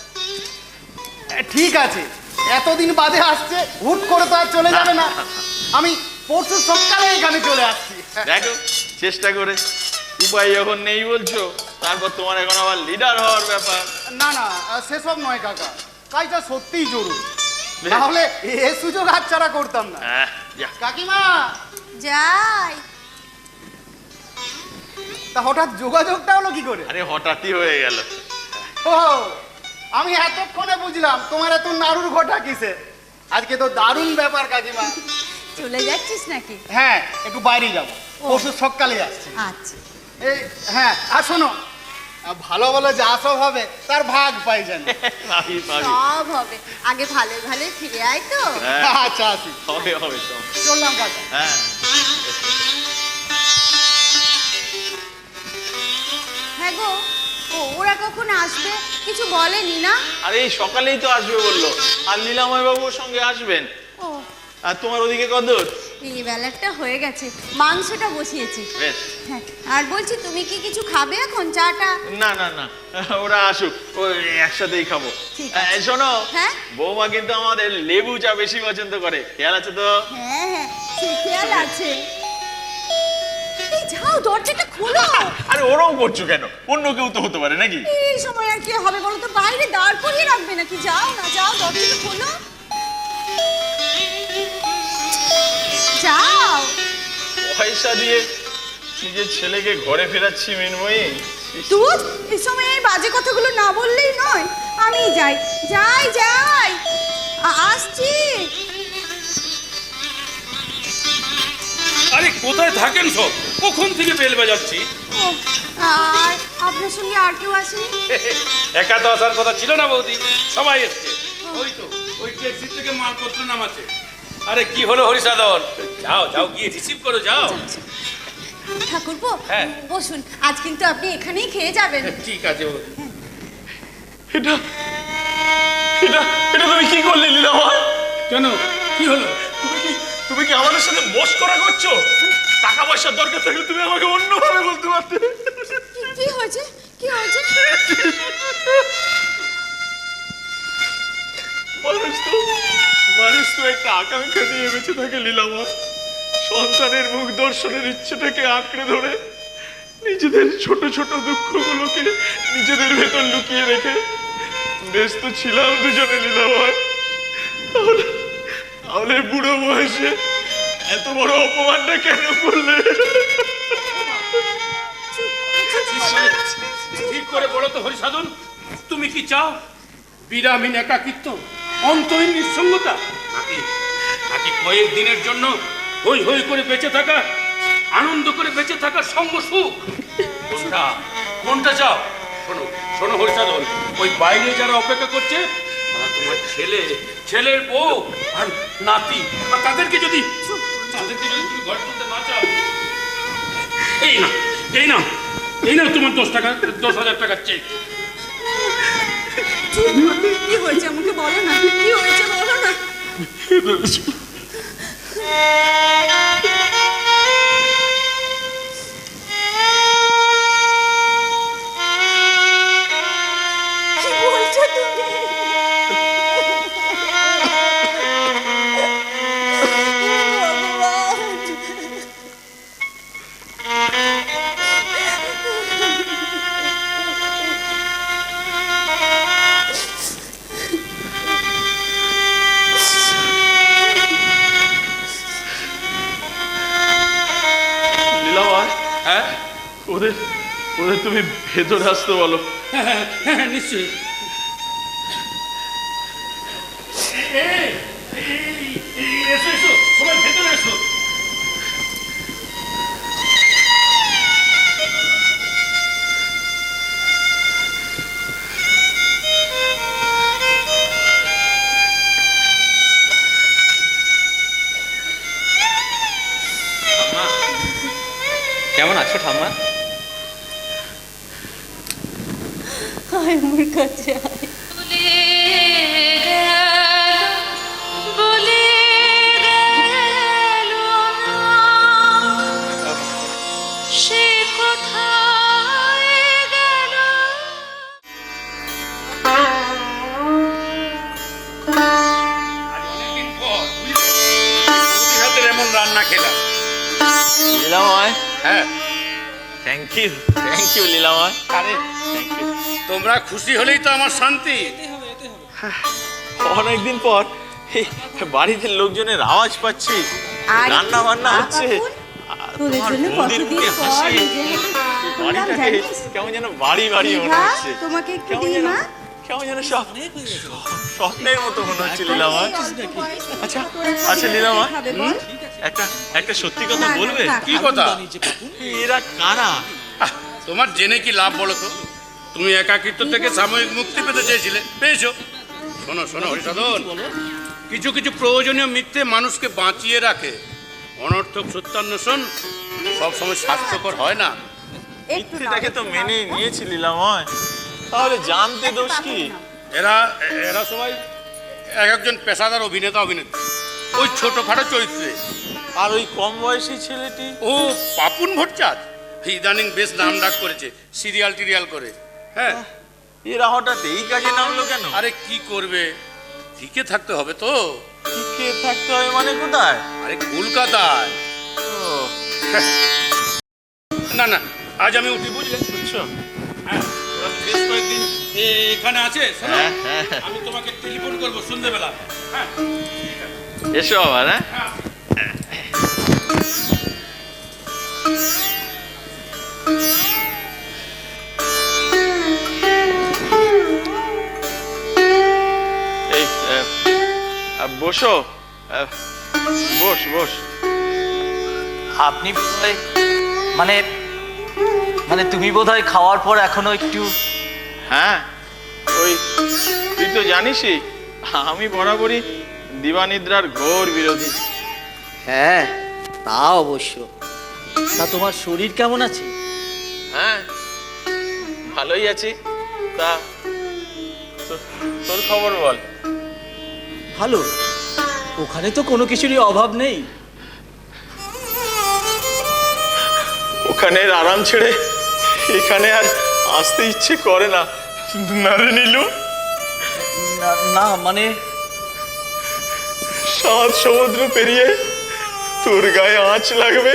ঠিক আছে, এতদিন বাদে আসছে, হুট করে তো আর চলে যাবে না। আমি পরশু সকালে এখানে চলে আসছি। দেখো, চেষ্টা করে। উপায় যখন নেই বলছো, তারপর তোমার এখন আবার লিডার হওয়ার ব্যাপার। না না, সেসব নয় কাকা, কাজটা সত্যিই জরুরি, তাহলে এ সুযোগ হাতছাড়া করতাম না। কাকিমা যাই। তা হঠাৎ যোগাযোগটা হলো কি করে? আরে হঠাৎই হয়ে গেল। ও, আমি এতক্ষণে বুঝলাম তোমার এত নাড়ুর ঘটা কিসে। আজকে তো দারুণ ব্যাপার কাকিমা। চলে যাচ্ছিস নাকি? হ্যাঁ, একটু বাইরে যাবো, পরশু সকালে আসছি। আচ্ছা। এই হ্যাঁ, আর শোনো, ভালো ভালো যা সব হবে তার ভাগ পাই জানি। সব হবে, আগে ভালো ভালো ফিরে আয় তো। আচ্ছা, আসি। হবে হবে, চললাম কাকা। হ্যাঁ। হ্যাঁ গো, ওরা কখন আসবে কিছু বলেনি না? আরে এই সকালেই তো আসবে বললো, আর লীলাময় বাবুর সঙ্গে আসবেন। ও, আর তোমার ওদিকে কদর? এই বেলাটা হয়ে গেছে, মাংসটা বসিয়েছি। বেশ। হ্যাঁ, আর বলছি তুমি কি কিছু খাবে এখন, চাটা? না না না, ওরা আসুক, ওই একসাথেই খাবো। ঠিক শোনো, হ্যাঁ বৌমা কিন্তু আমাদের লেবু চা বেশি পছন্দ করে, খেয়াল আছে তো? হ্যাঁ হ্যাঁ, সে খেয়াল আছে। এই যাও, দরজাটা খোলো। আরে ওরম করছো কেন? অন্য কেউ তো হতে পারে নাকি? এই সময় আর কি হবে বলো তো, বাইরে দাঁড় করিয়ে রাখবে নাকি? যাও না, যাও, দরজাটা খোলো, যাও। পয়সা দিয়ে নিজের ছেলেকে ঘরে ফেরাচ্ছি মিনময়ী। তুই এই সময় এই বাজে কথাগুলো না বললেই নয়। আমি যাই যাই যাই, আসছি। আরে কোথায় থাকেন সব? কখন থেকে বেল বাজাচ্ছি। ও, আর আপনার সঙ্গে আর কেউ আসেনি? একা তো আসার কথা ছিল না বৌদি, সবাই এসছে। ওই তো ওই ট্যাক্সি থেকে মালপত্র নামাচ্ছে। আরে কি হলো হরিসাধন? যাও যাও, গিয়ে রিসিভ করো, যাও। ঠাকুরপো, হ্যাঁ। বসুন, আজ কিন্তু আপনি এখানেই খেয়ে যাবেন। ঠিক আছে বৌদি। এটা এটা এটা তুমি কি করলে লীলাময়? কেন, কি হলো? তুমি কি আমাদের সাথে মস্করা করছো? টাকা পয়সার দরকার থাকলে তুমি আমাকে অন্যভাবে বলতে পারতে। কি হয়েছে, কি হয়েছে? মানুষ তো একটা আকাঙ্ক্ষা নিয়ে বেঁচে থাকে লীলাময়। সন্তানের মুখ দর্শনের ইচ্ছেটাকে আঁকড়ে ধরে নিজেদের ছোট ছোট দুঃখগুলোকে নিজেদের ভেতর লুকিয়ে রেখে ব্যস্ত ছিলাম দুজনে লীলাময়। তাহলে বুড়ো বয়সে এত বড় অপমানটা কেন করলে? ঠিক করে বলো তো হরিসাধন, তুমি কি চাও? বিরামহীন একাকিত্ব, অন্তহীন নিঃসঙ্গতা, নাকি নাকি কয়েক দিনের জন্য হই হই করে বেঁচে থাকা, আনন্দ করে বেঁচে থাকার সঙ্গ সুখ? কোনটা কোনটা চাও? শোনো শোনো হরিসাধন, ওই বাইরে যারা অপেক্ষা করছে তারা তোমার ছেলে, ছেলের বউ আর নাতি, আর তাদেরকে যদি তুমি ঘর তুলতে না চাও, এই না এই না এই না তোমার 10,000 টাকার চেক। কি হয়েছে আমাকে বলো না, কি হয়েছে বলো না। কি বলছো তুমি? হ্যাঁ, ওদের ওদের তুমি ভেতরে আসতে বলো। হ্যাঁ নিশ্চয়ই। এসো এসো, সবাই ভেতরে এসো। কেমন আছো ঠাম্মা? আয় আমার কাছে আয়। রান্না খেলাম। লীলাময়, হ্যাঁ থ্যাংক ইউ লীলাময়। আরে তোমরা খুশি হলেই তো আমার শান্তি। অনেকদিন পর এই বাড়িতে লোকজনের আওয়াজ পাচ্ছি, রান্না বান্না হচ্ছে, তোমার বৌদির মুখে হাসি, বাড়িটাকে কেমন যেন বাড়ি বাড়ি মনে হচ্ছে। তোমাকে একটু কেমন দিই যেন মা। কেমন যেন স্বপ্নের মতো মনে হচ্ছে লীলাময়। আচ্ছা আচ্ছা লীলাময়, একটা সত্যি কথা বলবে? কি কথা? এরা কারা? তোমার জেনে কি লাভ বলো তো? তুমি একাকিত্ব থেকে সাময়িক মুক্তি পেতে চেয়েছিলে, পেয়েছো। শোনো শোনো হরিসাধন, কিছু কিছু প্রয়োজনীয় মিথ্যে মানুষকে বাঁচিয়ে রাখে। অনর্থক সত্যান্বেষণ সবসময় স্বাস্থ্যকর হয় না। একটু মিথ্যেটাকে তো মেনে নিয়েছি লীলাময়, তাহলে জানতে দোষ কি? এরা এরা সবাই এক একজন পেশাদার অভিনেতা অভিনেত্রী, ওই ছোটখাটো চরিত্রে। আর ওই কম বয়সী ছেলেটি? ও পাপুন ভট্টাচার্য, ইদানিং বেশ নাম ডাক করেছে সিরিয়াল টিরিয়াল করে। হ্যাঁ, এরা হঠাৎ এই কাজে নামলো কেন? আরে কি করবে, টিকে থাকতে হবে তো। টিকে থাকতে হয় মানে কোথায়? আরে কলকাতায়। ও, না না, আজ আমি উঠি, বুঝলে? বুঝছো? হ্যাঁ, ওরা তো বেশ কয়েকদিন এখানে আছে। শোনো, হ্যাঁ, হ্যাঁ। আমি তোমাকে টেলিফোন করবো সন্ধ্যেবেলা। হ্যাঁ, এসো আবার। হ্যাঁ, এই বসো, বস বস। আপনি বোধহয় মানে মানে তুমি বোধহয় খাওয়ার পর এখনো একটু। হ্যাঁ, ওই তুই তো জানিসই আমি বরাবরই দিবানিদ্রার ঘোর বিরোধী। হ্যাঁ, তা অবশ্য। তা তোমার শরীর কেমন আছে? হ্যাঁ, ভালোই আছি। তা তোর খবর বল। ভালো। ওখানে তো কোনো কিছুরই অভাব নেই। ওখানের আরাম ছেড়ে এখানে আর আসতে ইচ্ছে করে না। না রে নীলু, না মানে 7 সমুদ্র পেরিয়ে তোর গায়ে আঁচ লাগবে,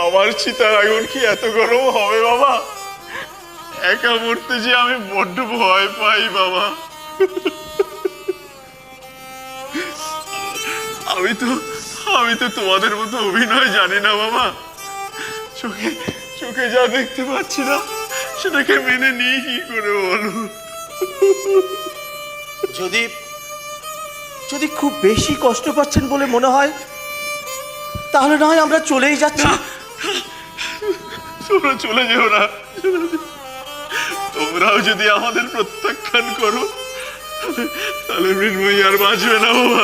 আমার চিতার আগুন কি এত গরম হবে বাবা? একা মরতে যে আমি বড্ড ভয় পাই বাবা। আমি তো তোমাদের মতো অভিনয় জানি না বাবা। চোখে চোখে যা দেখতে পাচ্ছি না সেটাকে মেনে নিয়ে কি করে বলো? যদি যদি খুব বেশি কষ্ট পাচ্ছেন বলে মনে হয় তাহলে না হয় আমরা চলেই যাচ্ছি। তোমরা চলে যেও না। তোমরাও যদি আমাদের প্রত্যাখ্যান করো তাহলে মৃন্ময়ী আর বাঁচবে না বাবা।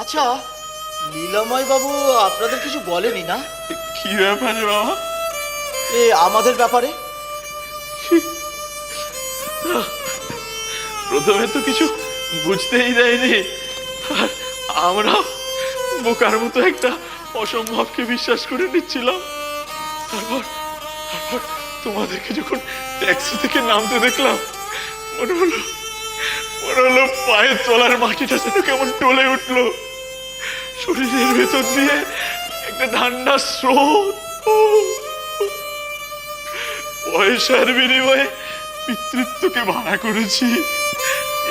আচ্ছা, লীলাময় বাবু আপনাদের কিছু বলেনি না? কি ব্যাপারে বাবা? আমাদের ব্যাপারে? প্রথমে তো কিছু বুঝতেই দেয়নি, আর আমরা বোকার মতো একটা অসম্ভবকে বিশ্বাস করে নিচ্ছিলাম। তারপর তোমাদেরকে যখন ট্যাক্সি থেকে নামতে দেখলাম মনে হলো পায়ের তলার মাটিটা যেন কেমন টলে উঠলো। শরীরের ভেতর দিয়ে একটা ঠান্ডা স্রোত। পয়সার বিনিময়ে পিতৃত্বকে ভাড়া করেছি।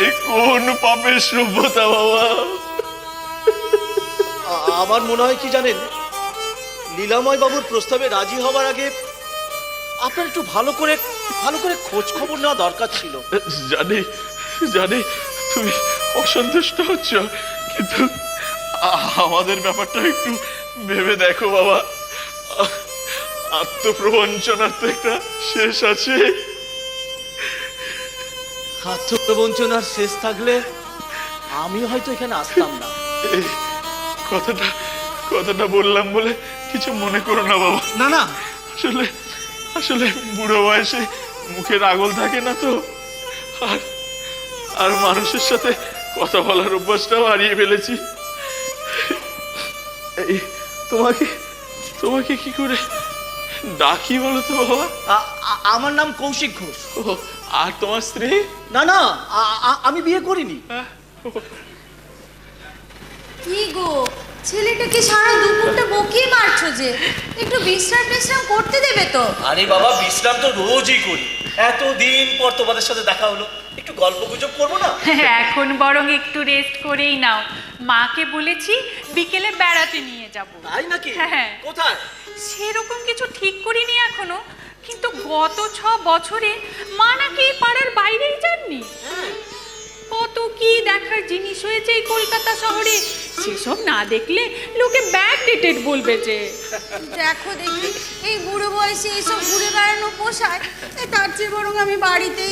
এ কোন পাপের সভ্যতা বাবা? আমার মনে হয় কি জানেন, লীলাময় বাবুর প্রস্তাবে রাজি হবার আগে আপনার একটু ভালো করে খোঁজ খবর নেওয়া দরকার ছিল। জানি তুমি অসন্তুষ্ট হচ্ছ, কিন্তু আমাদের ব্যাপারটা একটু ভেবে দেখো বাবা। আত্মপ্রবঞ্চনার তো একটা শেষ আছে। আত্মপ্রবঞ্চনার শেষ থাকলে আমি হয়তো এখানে আসতাম না। এই কথাটা বললাম বলে কিছু মনে করো না বাবা। না না, আসলে বুড়ো বয়সে মুখের আগল থাকে না তো, আর মানুষের সাথে কথা বলার অভ্যাসটাও হারিয়ে ফেলেছি। এই তোমাকে কি করে ডাকি বলো তো বাবা? আমার নাম কৌশিক ঘোষ। আর তোমার স্ত্রী? না না, আমি বিয়ে করিনি। কি গো, ছেলেটাকে সারা দুপুরটা বকিয়ে মারছো যে, একটু বিশ্রাম করতে দেবে তো? আরে বাবা, বিশ্রাম তো রোজই করি। এতদিন পর তোমাদের সাথে দেখা হলো, একটু গল্প গুজব করবো না? এখন বরং একটু রেস্ট করেই নাও। মাকে বলেছি বিকেলে বেড়াতে নিয়ে যাব। তাই নাকি? হ্যাঁ। কোথায়? সেরকম কিছু ঠিক করিনি এখনো, কিন্তু গত 6 বছরে মা নাকি এই পাড়ার বাইরেই যাননি। কত কি দেখার জিনিস হয়েছে এই কলকাতা শহরে, সেসব না দেখলে লোকে ব্যাকডেটেড বলবে যে। দেখো দেখি, এই বুড়ো বয়সে এইসব ঘুরে বেড়ানো পোষায়? তার চেয়ে বরং আমি বাড়িতে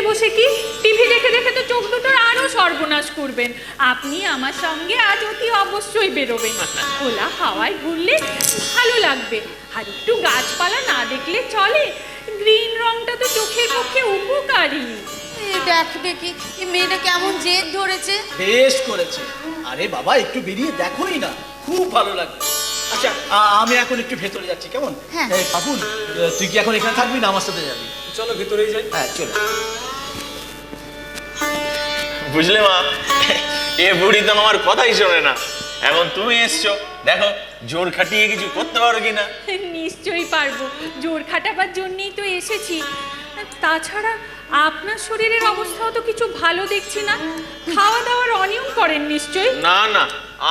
বসে কি টিভি দেখে দেখে তো চোখ দুটোর আরো সর্বনাশ করবেন। আপনি আমার সঙ্গে আজ অতি অবশ্যই বেরোবেন। খোলা হাওয়ায় ঘুরলে ভালো লাগবে। আর একটু গাছপালা না দেখলে চলে, গ্রিন রংটা তো চোখের পক্ষে উপকারী। দেখ দেখি এই মেয়েটা কেমন জেদ ধরেছে। বেশ করেছে। আরে বাবা একটু বেরিয়ে দেখোই না, খুব ভালো লাগবে। আচ্ছা আমি এখন একটু ভেতরে যাচ্ছি, কেমন? হ্যাঁ। এই পাপুন, তুই কি এখন এখানে থাকবি না আমার সাথে যাবি? চলো ভেতরেই যাই। হ্যাঁ চলো। বুঝলে মা, এ বুড়ি তো আমার কথাই শোনে না। এখন তুমি এসছো, দেখো জোর খাটিয়ে কিছু করতে পারো কিনা। নিশ্চয়ই পারবো, জোর খাটাবার জন্যই তো এসেছি। তাছাড়া আপনার শরীরের অবস্থাও তো কিছু ভালো দেখছি না। খাওয়া দাওয়ার অনিয়ম করেন নিশ্চয়ই? না না,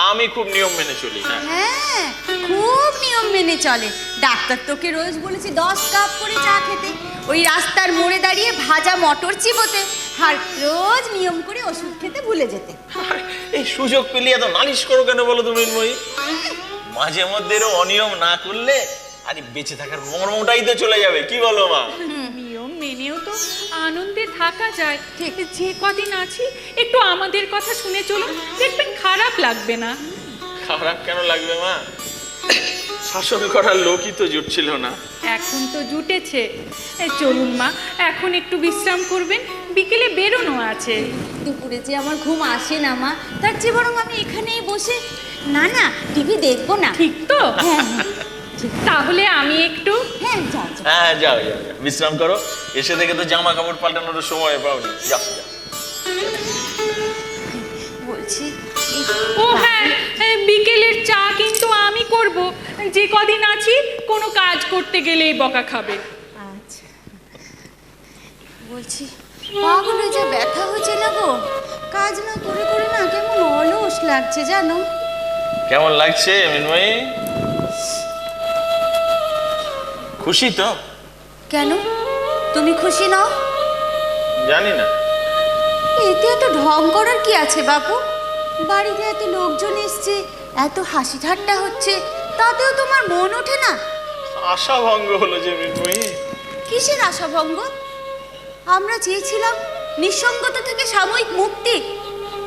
আমি খুব নিয়ম মেনে চলি। হ্যাঁ খুব নিয়ম মেনে চলে। ডাক্তার তোকে রোজ বলেছে 10 কাপ করে চা খেতে, ওই রাস্তার মোড়ে দাঁড়িয়ে ভাজা মটর চিবোতে, আর রোজ নিয়ম করে ওষুধ খেতে ভুলে যেতে। এই সুযোগ পেলে এত নালিশ করো কেন বলো তুমি মৃন্ময়ী? মাঝে মধ্যে অনিয়ম না করলে আরে বেঁচে থাকার মর্মটাই তো চলে যাবে, কি বলো মা? নিয়ম মেনেও তো আনন্দে থাকা যায়। যে কদিন আছি একটু আমাদের কথা শুনে চলুন, দেখবেন খারাপ লাগবে না। খারাপ কেন লাগবে মা? শাসন করার লোকই তো জুটছিল না। এখন তো জুটেছে। চলুন মা, এখন একটু বিশ্রাম করবেন, বিকেলে বেরোনো আছে। দুপুরে যে আমার ঘুম আসে না মা, তার চেয়ে বরং আমি এখানেই বসে না টিভি দেখবো না। ঠিক তো? হ্যাঁ তাহলে আমি একটু হ্যাঁ যাও হ্যাঁ যাও যাও যাও, বিশ্রাম করো। এসে দেখে তো জামা কাপড় পাল্টানোর সময় পাওনি। যাও যাও। বলছি ও হ্যাঁ, বিকেলের চা কিন্তু আমি করব। যে কদিন আছি কোনো কাজ করতে গেলেই বকা খাবে। আচ্ছা বলছি পাগুলো যা ব্যথা হচ্ছে না গো, কাজ না করে করে না কেমন অলস লাগছে জানো। কেমন লাগছে মৃন্ময়ী? খুশি তো? কেন তুমি খুশি নও? জানি না। এতে এত ঢং করার কি আছে বাপু? বাড়িতে এত লোকজন এসছে, এত হাসি ঠাট্টা হচ্ছে, তাতেও তোমার মন ওঠে না? আশা ভঙ্গ হলো যে মৃন্ময়ী। কিসের আশাভঙ্গ? আমরা চেয়েছিলাম নিঃসঙ্গতা থেকে সাময়িক মুক্তি,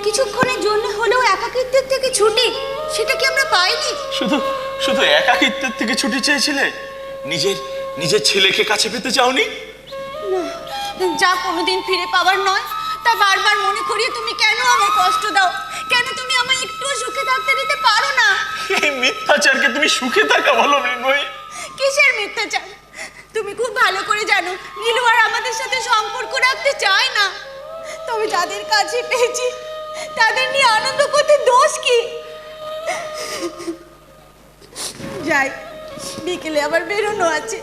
কিছুক্ষণের জন্য হলেও একাকিত্বের থেকে ছুটি, সেটা কি আমরা পাইনি? শুধু শুধু একাকিত্বের থেকে ছুটি চেয়েছিলে, নিজের নিজের ছেলেকে কাছে পেতে চাওনি? না, যা কোনোদিন ফিরে পাবার নয় তা বারবার মনে করিয়ে তুমি কেন আমায় কষ্ট দাও? কেন তুমি আমায় একটুও সুখে থাকতে দিতে পারো না? এই মিথ্যাচারকে তুমি সুখে থাকা বলো মৃন্ময়ী? কিসের মিথ্যাচার? তুমি খুব ভালো করে জানো নীলু আর আমাদের সাথে সম্পর্ক রাখতে চায় না। তবে যাদের কাছে পেয়েছি তাদের নিয়ে আনন্দ করতে দোষ কি? যাই, বিকেলে আবার বেরোনো আছে।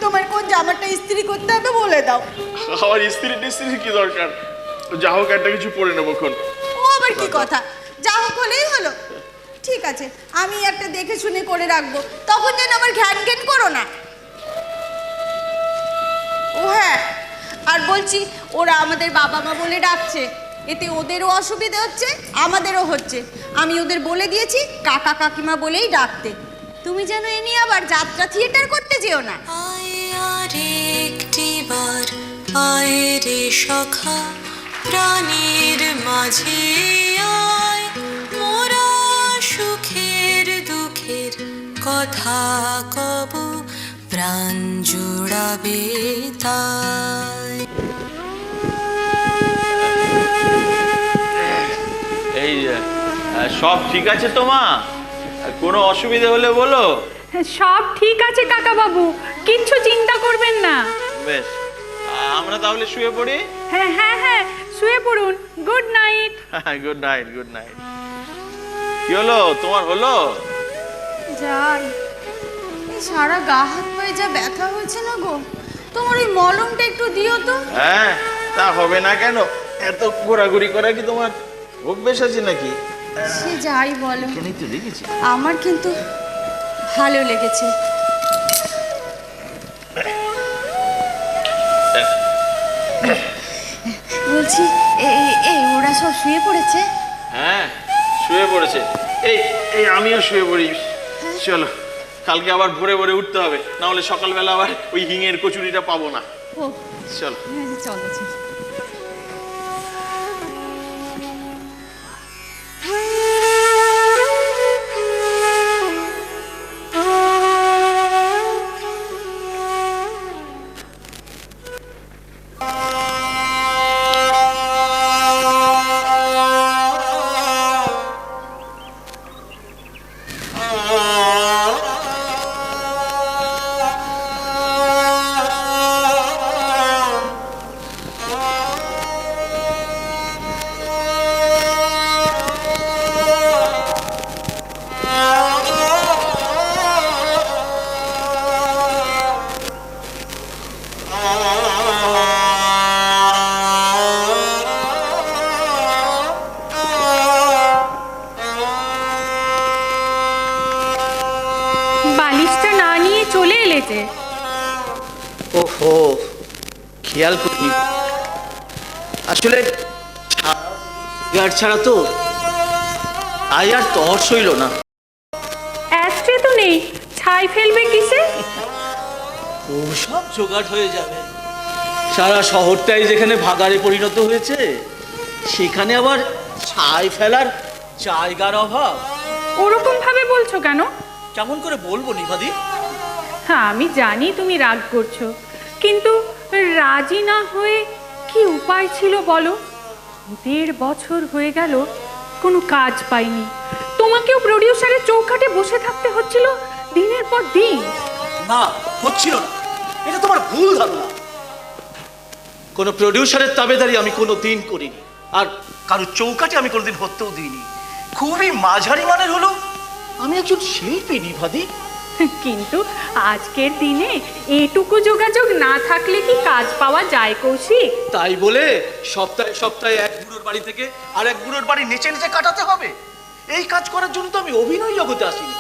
তোমার কোন জামাটা ইস্ত্রি করতে হবে বলে দাও। আমার স্ত্রী কি দরকার? যা হোক একটা কিছু পরে নেবো খন। ও আবার কি কথা? যা হোক হলেই হলো। ঠিক আছে, আমি একটা দেখে শুনে করে রাখবো, তখন যেন আবার ঘ্যান ঘ্যান করো না। ও হ্যাঁ, আর বলছি ওরা আমাদের বাবা মা বলে ডাকছে, এতে ওদেরও অসুবিধা হচ্ছে আমাদেরও হচ্ছে। আমি ওদের বলে দিয়েছি কাকা কাকিমা বলেই ডাকতে। তুমি যেন এ নিয়ে আবার যাত্রা থিয়েটার করতে যেও না। একটিবার আয় রে সখা প্রাণীর মাঝে আয়, মোরা সুখের দুঃখের কথা কব, প্রাণ জুড়াবে তাই। এই সব ঠিক আছে তো মা? কোনো অসুবিধা হলে বলো। সব ঠিক আছে কাকা বাবু, কিচ্ছু চিন্তা করবেন না। বেশ, আমরা তাহলে শুয়ে পড়ি। হ্যাঁ হ্যাঁ হ্যাঁ, শুয়ে পড়ুন। Good night. Good night, good night. কি হলো তোমার? হলো যাই, এই সারা গা হাত পায়ে যা ব্যথা হয়েছে না গো, তোমার ওই মলমটা একটু দিও তো। হ্যাঁ, তা হবে না কেন? এত ঘোরাঘুরি করা কি তোমার অভ্যেস আছে নাকি? সে যাই বলো, এখানেই তো দেখেছি। আমার কিন্তু ভালো লেগেছে। বলছি এই ওরা সব শুয়ে পড়েছে? হ্যাঁ, শুয়ে পড়েছে। এই এই আমিও শুয়ে পড়ি। চলো, কালকে আবার ভোরে ভোরে উঠতে হবে, না হলে সকালবেলা আবার ওই হিঙের কচুরিটা পাবো না। ও চলো চলো চলো। গেছে। ওহো, খেয়াল করিনি। আসলে সিগারেট ছাড়া তো আজ আর তর সইল না। অ্যাস্ট্রে তো নেই, ছাই ফেলবে কিসে? ও সব জোগাড় হয়ে যাবে। সারা শহরটাই যেখানে ভাগাড়ে পরিণত হয়েছে, সেখানে আবার ছাই ফেলার জায়গার অভাব। ওরকম ভাবে বলছো কেন? কেমন করে বলবো নিভাদি? হ্যাঁ, আমি জানি তুমি রাগ করছো, কিন্তু রাজি না হয়ে কি উপায় ছিল বলো? 1.5 বছর হয়ে গেল, কোনো কাজ পাইনি। তোমাকেও প্রডিউসারের চৌকাঠে বসে থাকতে হচ্ছিল দিনের পর দিন। না, হচ্ছিল না, এটা তোমার ভুল ধারণা। কোনো প্রডিউসারের তাবেদারি আমি কোনো দিন করিনি, আর কারো চৌকাঠে আমি কোনোদিন হতেও দিইনি। খুবই মাঝারি মানের হলো আমি একজন শিল্পী নিভাদি। কিন্তু আজকের দিনে এটুকু যোগাযোগ না থাকলে কি কাজ পাওয়া যায় কৌশিক? তাই বলে সপ্তাহে সপ্তাহে এক বুড়োর বাড়ি থেকে আর এক বুড়োর বাড়ি নেচে নেচে কাটাতে হবে? এই কাজ করার জন্য তো আমি অভিনয় জগতে আসিনি।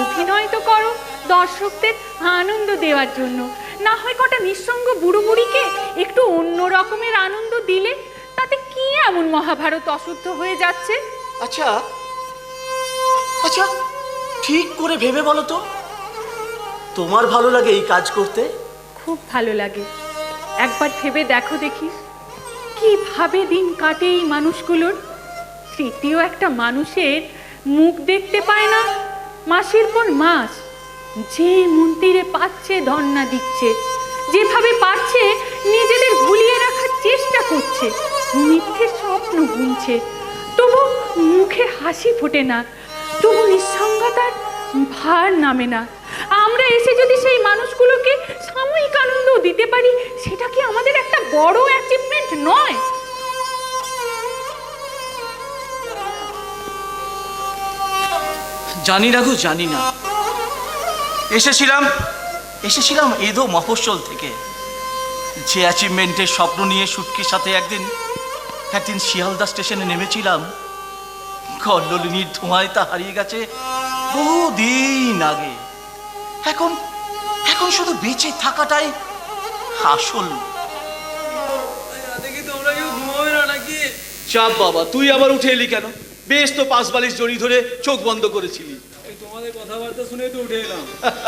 অভিনয় তো করো দর্শকদের আনন্দ দেওয়ার জন্য। না হয় কটা নিঃসঙ্গ বুড়ো বুড়িকে একটু অন্য রকমের আনন্দ দিলে তাতে কি এমন মহাভারত অশুদ্ধ হয়ে যাচ্ছে? আচ্ছা আচ্ছা, ঠিক করে ভেবে বলো তো, তোমার ভালো লাগে এই কাজ করতে? খুব ভালো লাগে। একবার ভেবে দেখো দেখি কিভাবে দিন কাটে এই মানুষগুলোর। তৃতীয় একটা মানুষের মুখ দেখতে পায় না মাসের পর মাস। যে মন্দিরে পাচ্ছে ধর্ণা দিচ্ছে, যেভাবে পাচ্ছে নিজেদের ভুলিয়ে রাখার চেষ্টা করছে, মিথ্যে স্বপ্ন বুনছে, তবু মুখে হাসি ফোটে না, তবু নিঃসঙ্গতার ভার নামে না। আমরা এসে যদি সেই মানুষগুলোকে সাময়িক আনন্দ দিতে পারি, সেটা কি আমাদের একটা বড় অ্যাচিভমেন্ট নয়? জানি না গো, জানি না। এসেছিলাম এদো মফস্বল থেকে, যে অ্যাচিভমেন্টের স্বপ্ন নিয়ে সুটকির সাথে একদিন শিয়ালদা স্টেশনে নেমেছিলাম। কল্লোলিনীর ধোঁয়ায় তা হারিয়ে গেছে বহুদিন আগে। এখন শুধু বেঁচে থাকাটাই আসল। চাপ বাবা, তুই আবার উঠে এলি কেন? বেশ তো 5 বালিশ জড়ি ধরে চোখ বন্ধ করেছিলি। তোমাদের কথাবার্তা শুনে তো উঠে এলাম।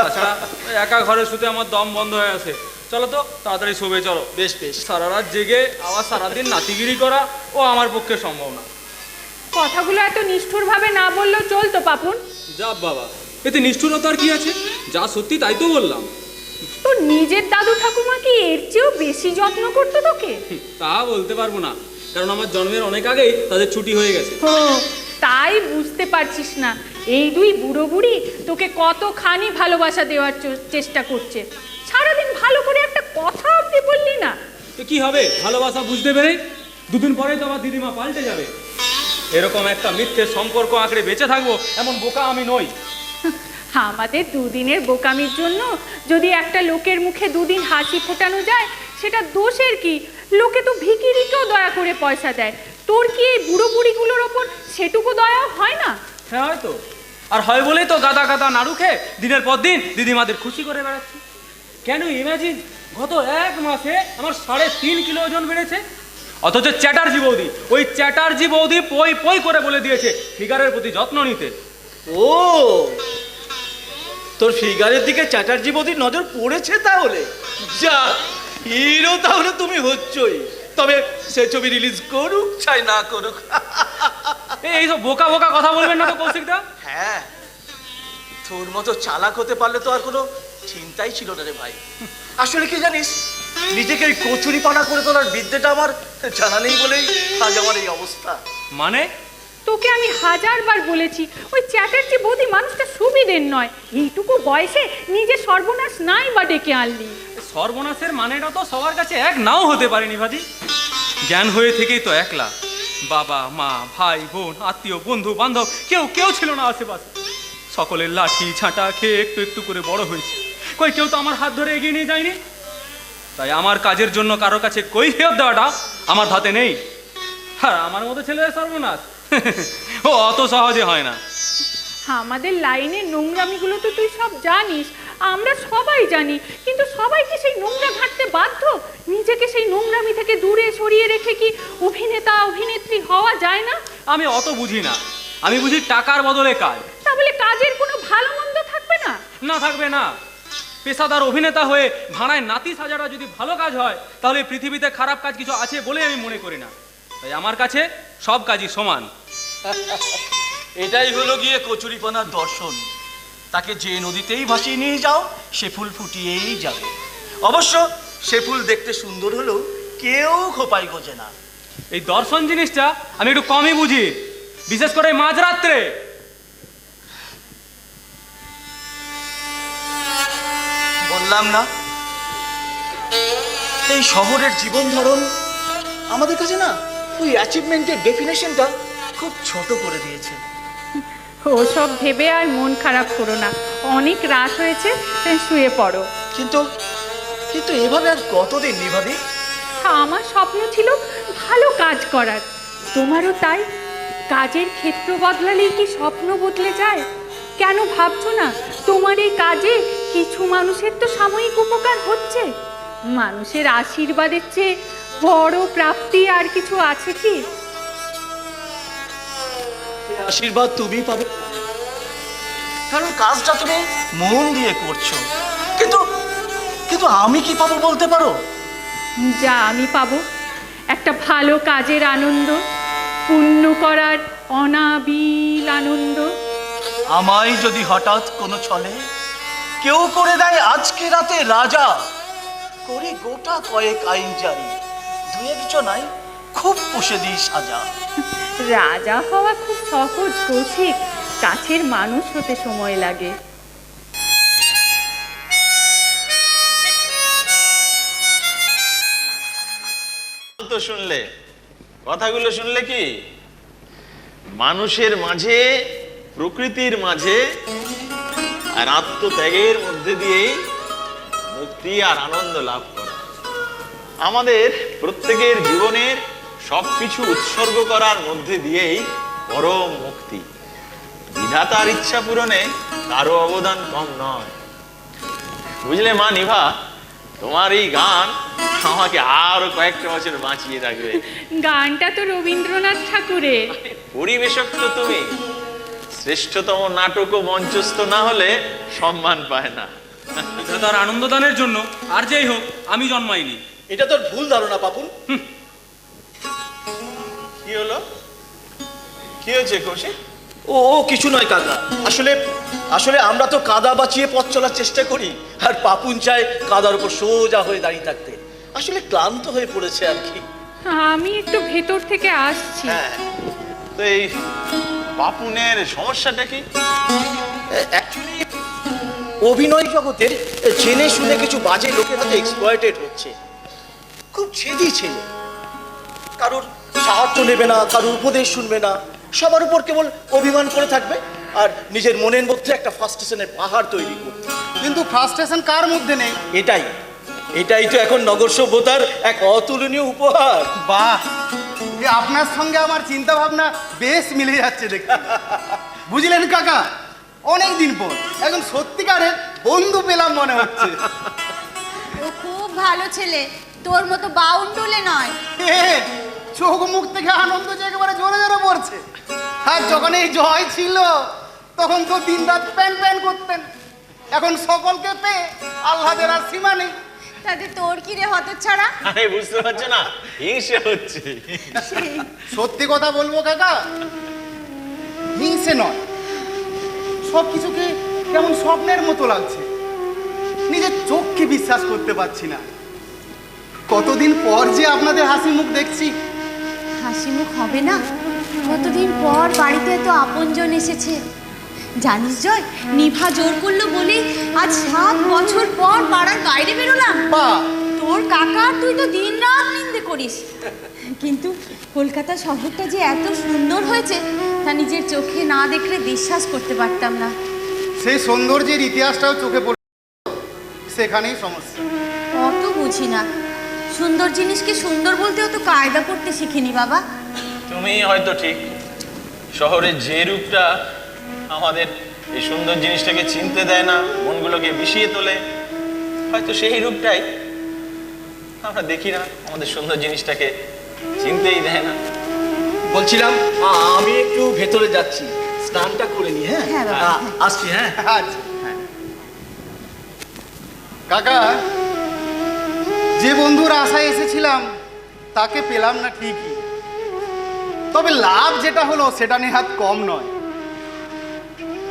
আচ্ছা, একা ঘরে শুতে আমার দম বন্ধ হয়ে আছে। চলো তো তাড়াতাড়ি শোবে, চলো। বেশ বেশ। সারা রাত জেগে আবার সারাদিন নাতিগিরি করা ও আমার পক্ষে সম্ভব না। কথাগুলো এত নিষ্ঠুর ভাবে না বললেও চলতো পাপুন। যা বাবা, এতে নিষ্ঠুরতার কি আছে? যা সত্যি তাই তো বললাম। তোর নিজের দাদু ঠাকুমা কি এর চেয়েও বেশি যত্ন করতো তোকে? তা বলতে পারবো না, কারণ আমার জন্মের অনেক আগেই তাদের ছুটি হয়ে গেছে। তাই বুঝতে পারছিস না এই দুই বুড়ো বুড়ি তোকে কতখানি ভালোবাসা দেওয়ার চেষ্টা করছে। সারাদিন ভালো করে একটা কথা অব্দি বললি না। তো কি হবে, ভালোবাসা বুঝতে পেরে 2 দিন পরেই তো আমার দিদিমা পাল্টে যাবে। এরকম একটা মিথ্যে সম্পর্ক আঁকড়ে বেঁচে থাকবো এমন বোকা আমি নই। আমাদের 2 দিনের বোকামির জন্য যদি একটা লোকের মুখে 2 দিন হাসি ফোটানো যায়, সেটা দোষের কি? লোকে তো ভিখিরিকেও দয়া করে পয়সা দেয়, তোর কি এই বুড়ো বুড়িগুলোর ওপর সেটুকু দয়া হয় না? হ্যাঁ হয়তো, আর হয় বলেই তো গাদা গাদা নাড়ু খেয়ে দিনের পর দিন দিদিমাদের খুশি করে বেড়াচ্ছি। কেন ইমাজিন, গত 1 মাসে আমার 3.5 কিলো ওজন বেড়েছে। অথচ চ্যাটার্জি বৌদি পই পই করে বলে দিয়েছে ফিগারের প্রতি যত্ন নিতে। ও, তোর ফিগারের দিকে চ্যাটার্জি বৌদির নজর পড়েছে তাহলে? যা, হিরো তাহলে তুমি হচ্ছই। তবে সে ছবি রিলিজ করুক চাই না করুক। এইসব বোকা বোকা কথা বলবেন না তো কৌশিকদা। হ্যাঁ, তোর মতো চালাক হতে পারলে তো আর কোনো চিন্তাই ছিল না রে ভাই। আসলে কি জানিস, নিজেকে ওই কচুরি পানা করে তোলার বিদ্যেটা আমার জানা নেই বলেই আজ আমার এই অবস্থা। মানে তোকে আমি 1000 বার বলেছি, ওই চ্যাটার্জি বৌদি মানুষটা সুবিধের নয়। এইটুকু বয়সে নিজে সর্বনাশ নাই বা ডেকে আনলি। সর্বনাশের মানেটা তো সবার কাছে এক নাও হতে পারেনি ভাজি। জ্ঞান হয়ে থেকেই তো একলা। বাবা মা ভাই বোন আত্মীয় বন্ধু বান্ধব কেউ ছিল না আশেপাশে। সকলের লাঠি ঝাঁটা খেয়ে একটু একটু করে বড় হয়েছে। কেউ তো আমার হাত ধরে এগিয়ে নিয়ে যায়নি। তাই আমার কাজের জন্য কারো কাছে কৈফিয়ত দেওয়াটা আমার হাতে নেই। আর আমার মতো ছেলেদের সর্বনাশ ও অত সহজে হয় না। আমাদের লাইনের নোংরামিগুলো তো তুই সব জানিস, আমরা সবাই জানি, কিন্তু সবাই কি সেই নোংরা ঘাঁটতে বাধ্য? নিজেকে সেই নোংরামি থেকে দূরে সরিয়ে রেখে কি অভিনেতা অভিনেত্রী হওয়া যায় না? আমি অত বুঝি না, আমি বুঝি টাকার বদলে কাজ। তাহলে কাজের কোনো ভালো মন্দ থাকবে না? না, থাকবে না। পেশাদার অভিনেতা হয়ে ভাড়ায় নাতি সাজাটা যদি ভালো কাজ হয়, তাহলে পৃথিবীতে খারাপ কাজ কিছু আছে বলে আমি মনে করি না। তাই আমার কাছে সব কাজই সমান। এটাই হলো গিয়ে কচুরিপানার দর্শন। তাকে যে নদীতেই ভাসিয়ে নিয়ে যাও, সে ফুল ফুটিয়েই যাবে। অবশ্য সে ফুল দেখতে সুন্দর হলেও কেউ খোপায় গোজে না। এই দর্শন জিনিসটা আমি একটু কমই বুঝি, বিশেষ করে মাঝরাত্রে। বললাম না, এই শহরের জীবন ধারণ আমাদের কাছে না ওই অ্যাচিভমেন্টের ডেফিনেশনটা খুব ছোট করে দিয়েছে। ওসব ভেবে আর মন খারাপ করো না, অনেক রাত হয়েছে, শুয়ে পড়ো। কিন্তু কিন্তু এভাবে আর কতদিন নিভাবি? আমার স্বপ্ন ছিল ভালো কাজ করার, তোমারও তাই। কাজের ক্ষেত্র বদলালেই কি স্বপ্ন বদলে যায়? কেন ভাবছো না তোমার এই কাজে কিছু মানুষের তো সাময়িক উপকার হচ্ছে? মানুষের আশীর্বাদের চেয়ে বড় প্রাপ্তি আর কিছু আছে কি? আশীর্বাদ তুমি পাবে, কারণ কাজটা তুমি মন দিয়ে করছো। কিন্তু কিন্তু আমি কি পাবো বলতে পারো? যা আমি পাবো, একটা ভালো কাজের আনন্দ, পুণ্য করার অনাবিল আনন্দ। আমায় যদি হঠাৎ কোনো ছলে কেউ করে দেয় আজকে রাতে রাজা, করি গোটা কয়েক আইন জারি, দু একজনাই খুব পুষে দিই সাজা। রাজা হওয়া খুব সহজ কৌশিক, কাছের মানুষ হতে সময় লাগে। তো শুনলে, কথাগুলো শুনলে কি মানুষের মাঝে, প্রকৃতির মাঝে আর আত্মত্যাগের মধ্যে দিয়েই মুক্তি আর আনন্দ লাভ করা। আমাদের প্রত্যেকের জীবনের সবকিছু উৎসর্গ করার মধ্যে দিয়েই পরম মুক্তি। বিধাতার ইচ্ছা পূরণে কারো অবদান কম নয়। বুঝলে মা নিভা, তোমার এই গান আমাকে আরো কয়েকটা বছর বাঁচিয়ে রাখবে। গানটা তো রবীন্দ্রনাথ ঠাকুরের। পরিবেশক তো তুমি, শ্রেষ্ঠতম নাটক ও মঞ্চস্থ না হলে সম্মান পায় না। তার আনন্দদানের জন্য আর যেই হোক আমি জন্মাইনি। এটা তোর ভুল ধারণা পাপুন। কি হলো? কি হয়েছে কৌশিক? ও কিছু নয় কাদা। আসলে আসলে আমরা তো কাদা বাঁচিয়ে পথ চলার চেষ্টা করি, আর পাপুন চায় কাদার উপর সোজা হয়ে দাঁড়িয়ে থাকতে। আসলে ক্লান্ত হয়ে পড়েছে আর কি। আমি একটু ভেতর থেকে আসছি। হ্যাঁ, তো এই পাপুনের সমস্যাটা কি? অ্যাকচুয়ালি অভিনয় জগতের জেনে শুনে কিছু বাজে লোকের হাতে এক্সপ্লয়েটেড হচ্ছে। খুব ছেদি ছেলে, কারোর সাহায্য নেবে না, কারোর উপদেশ শুনবে না, সবার উপর কেবল অভিমান করে থাকবে আর নিজের মনের মধ্যে একটা ফ্রাস্ট্রেশনের পাহাড় তৈরি করবে। কিন্তু ফ্রাস্ট্রেশন কার মধ্যে নেই? এটাই তো এখন নগর সভ্যতার এক অতুলনীয় উপহার। বাহ, আপনার সঙ্গে আমার চিন্তা ভাবনা বেশ মিলে যাচ্ছে দেখতে। বুঝলেন কাকা, অনেক দিন পর এখন সত্যিকারের বন্ধু পেলাম মনে হচ্ছে। ও খুব ভালো ছেলে, তোর মতো বাউন্ডুলে নয়। চোখ মুখ থেকে আনন্দ যে একেবারে জোরে জোরে পড়ছে। আর যখন এই জয় ছিল তখন তো দিন রাত প্যান প্যান করতেন। এখন সকলকে পেয়ে আল্লাদের আর সীমা নেই। তাতে তোর কি রে হতচ্ছাড়া? আরে বুঝতে পারছো না, হিংসে হচ্ছে। সত্যি কথা বলবো কাকা, হিংসে নয়, সব কিছুকে কেমন স্বপ্নের মতো লাগছে। নিজের চোখকে বিশ্বাস করতে পারছি না। কতদিন পর যে আপনাদের হাসি মুখ দেখছি। হাসি মুখ হবে না? কতদিন পর বাড়িতে তো আপনজন এসেছে। জানিস জয়, নিভা জোর করলো বলে আজ 7 বছর পর পাড়ার বাইরে বেরোলাম। তোর কাকা তুই তো দিন রাত নিন্দে করিস, কিন্তু কলকাতা শহরটা যে এত সুন্দর হয়েছে তা নিজের চোখে না দেখলে বিশ্বাস করতে পারতাম না। সেই সৌন্দর্যের ইতিহাসটাও চোখে পড়ে, সেখানেই সমস্যা। অত বুঝি না, সুন্দর জিনিসকে সুন্দর বলতেও তো কায়দা করতে শিখিনি বাবা। তুমি হয়তো ঠিক, শহরের যে রূপটা আমাদের এই সুন্দর জিনিসটাকে চিনতে দেয় না, মনগুলোকে বিষিয়ে তোলে। হয়তো সেই রূপটাই আমরা দেখি না, আমাদের সুন্দর জিনিসটাকে চিনতেই দেয় না। বলছিলাম আমি একটু ভেতরে যাচ্ছি, স্নানটা করে নি। হ্যাঁ হ্যাঁ বাবা। আসছি। হ্যাঁ আচ্ছা কাকা, যে বন্ধুর আশায় এসেছিলাম তাকে পেলাম না ঠিকই, তবে লাভ যেটা হলো সেটা নেহাত কম নয়।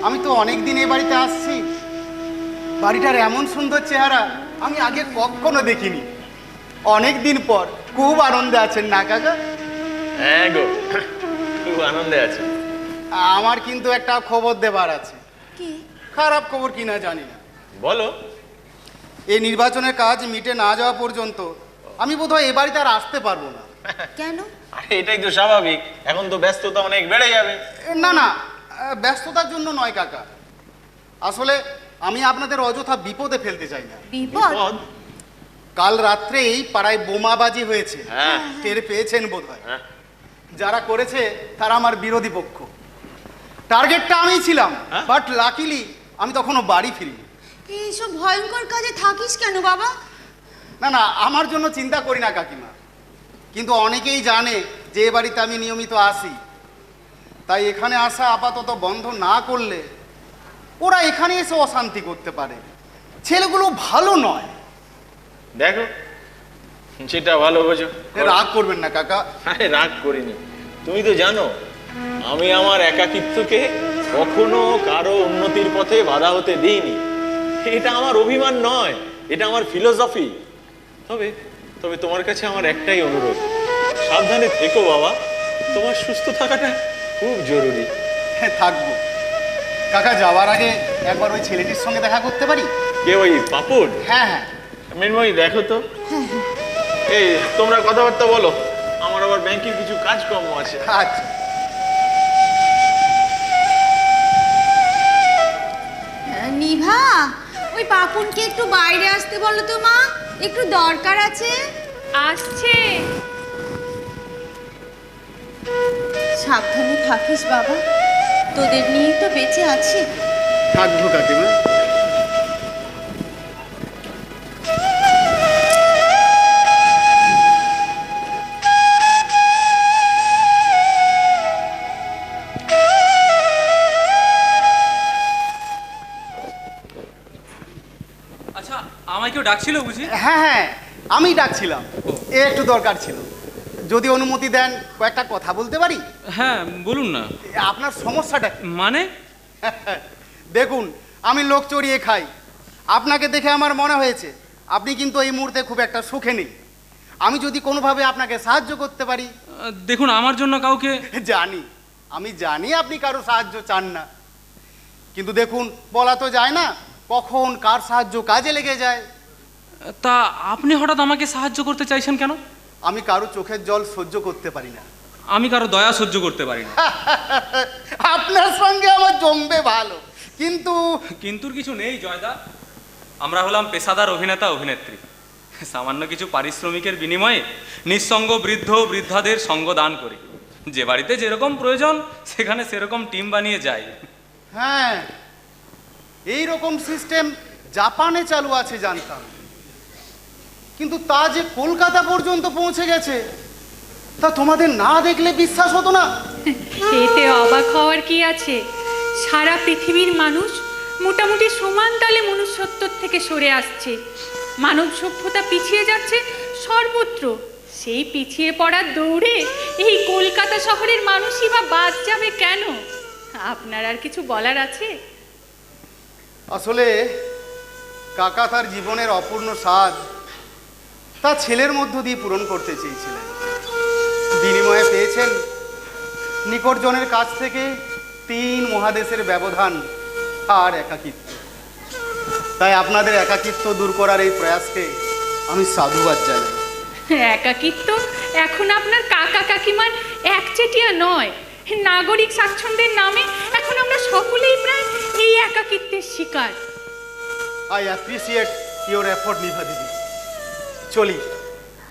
আমি তো অনেক দিন এই বাড়িতে আসছি, বাড়িটার এমন সুন্দর চেহারা আমি আগে কখনো দেখিনি। অনেক দিন পর খুব আনন্দে আছেন না কাকা? হ্যাঁ গো, খুব আনন্দে আছে। আমার কিন্তু একটা খবর দেবার আছে। খারাপ খবর কিনা জানি না। বলো। এই নির্বাচনের কাজ মিটে না যাওয়া পর্যন্ত আমি বোধহয় এ বাড়িতে আর আসতে পারবো না। কেন? আরে এটাই তো স্বাভাবিক, এখন তো ব্যস্ততা অনেক বেড়ে যাবে। না না, ব্যস্ততার জন্য নয় কাকা, আসলে আমি আপনাদের অযথা বিপদে ফেলতে চাই না। বিপদ? কাল রাত্রেই পাড়ায় বোমাবাজি হয়েছে, হ্যাঁ। টের পেয়েছেন বোধহয়। হ্যাঁ। যারা করেছে তারা আমার বিরোধী পক্ষ। টার্গেটটা আমিই ছিলাম, বাট লাকিলি আমি তখনও বাড়ি ফিরিনি। এইসব ভয়ঙ্কর কাজে থাকিস কেন বাবা? না না, আমার জন্য চিন্তা করি না কাকিমা, কিন্তু অনেকেই জানে যে এ বাড়িতে আমি নিয়মিত আসি, তাই এখানে আসা আপাতত বন্ধ না করলে ওরা এখানে এসে অশান্তি করতে পারে। ছেলেগুলো ভালো নয়। দেখো, সেটা ভালো বোঝো। রাগ করবেন না কাকা। আরে রাগ করিনি, তুমি তো জানো আমি আমার একাকিত্বকে কখনো কারো উন্নতির পথে বাধা হতে দিইনি। এটা আমার অভিমান নয়, এটা আমার ফিলোসফি। তবে তবে তোমার কাছে আমার একটাই অনুরোধ, সাবধানে থেকো বাবা, তোমার সুস্থ থাকাটা খুব জরুরি। হ্যাঁ থাকবো কাকা। যাওয়ার আগে একবার ওই ছেলেটির সঙ্গে দেখা করতে পারি? কে, ওই পাপড়? হ্যাঁ হ্যাঁ। মৃন্ময়ী দেখো তো। এই তোমরা কথাবার্তা বলো, আমার আবার ব্যাংকের কিছু কাজকর্ম আছে। আচ্ছা। নিভা, ওই পাপুনকে একটু বাইরে আসতে বলো তো মা, একটু দরকার আছে। আসছে। সাবধানে থাকিস বাবা, তোদের নিয়েই তো বেঁচে আছি। থাকবো কাকিমা। আচ্ছা, আমায় কেউ ডাকছিল বুঝি? হ্যাঁ হ্যাঁ, আমি ডাকছিলাম, এ একটু দরকার ছিল। যদি অনুমতি দেন কয়েকটা কথা বলতে পারি? হ্যাঁ বলুন না। আপনার সমস্যাটা কি? মানে? দেখুন, আমি লোক চড়িয়ে খাই। আপনাকে দেখে আমার মনে হয়েছে আপনি কিন্তু এই মুহূর্তে খুব একটা সুখে নেই। আমি যদি কোনোভাবে আপনাকে সাহায্য করতে পারি। দেখুন, আমার জন্য কাউকে। জানি, আমি জানি আপনি কারো সাহায্য চান না, কিন্তু দেখুন বলা তো যায় না কখন কার সাহায্য কাজে লেগে যায়। তা আপনি হঠাৎ আমাকে সাহায্য করতে চাইছেন কেন? আমি কারো চোখের জল সহ্য করতে পারি না। আমি কারো দয়া সহ্য করতে পারি না। আপনার সঙ্গে আমার জমবে ভালো, কিন্তু কিন্তুর কিছু নেই জয়দা। আমরা হলাম পেশাদার অভিনেতা অভিনেত্রী। সামান্য কিছু পারিশ্রমিকের বিনিময়ে নিঃসঙ্গ বৃদ্ধ বৃদ্ধাদের সঙ্গ দান করি। যে বাড়িতে যেরকম প্রয়োজন সেখানে সেরকম টিম বানিয়ে যাই। হ্যাঁ, এই রকম সিস্টেম জাপানে চালু আছে জানতাম, কিন্তু তা যে কলকাতা পর্যন্ত পৌঁছে গেছে তা তোমাদের না দেখলে বিশ্বাস হতো না। এতে অবাক হওয়ার কি আছে? সারা পৃথিবীর মানুষ মোটামুটি সমান তালে মনুষ্যত্বর থেকে সরে আসছে। মানব সভ্যতা পিছিয়ে যাচ্ছে সর্বত্র। সেই পিছিয়ে পড়ার দৌড়ে এই কলকাতা শহরের মানুষই বা বাদ যাবে কেন? আপনার আর কিছু বলার আছে? আসলে কাকা তার জীবনের অপূর্ণ স্বাদ তা ছেলের মধ্য দিয়ে পূরণ করতে চেয়েছিলেন। বিনিময়ে পেয়েছেন নিকটজনের কাছ থেকে 3 মহাদেশের ব্যবধান আর একাকিত্ব। তাই আপনাদের একাকিত্ব দূর করার এই প্রয়াসকে আমি সাধুবাদ জানাই। একাকিত্ব এখন আপনার কাকা কাকিমার একচেটিয়া নয়, নাগরিক স্বাচ্ছন্দ্যের নামে এখন আমরা সকলেই প্রায় এই একাকিত্বের শিকার। I appreciate your effort Nibha দিদি। চলি,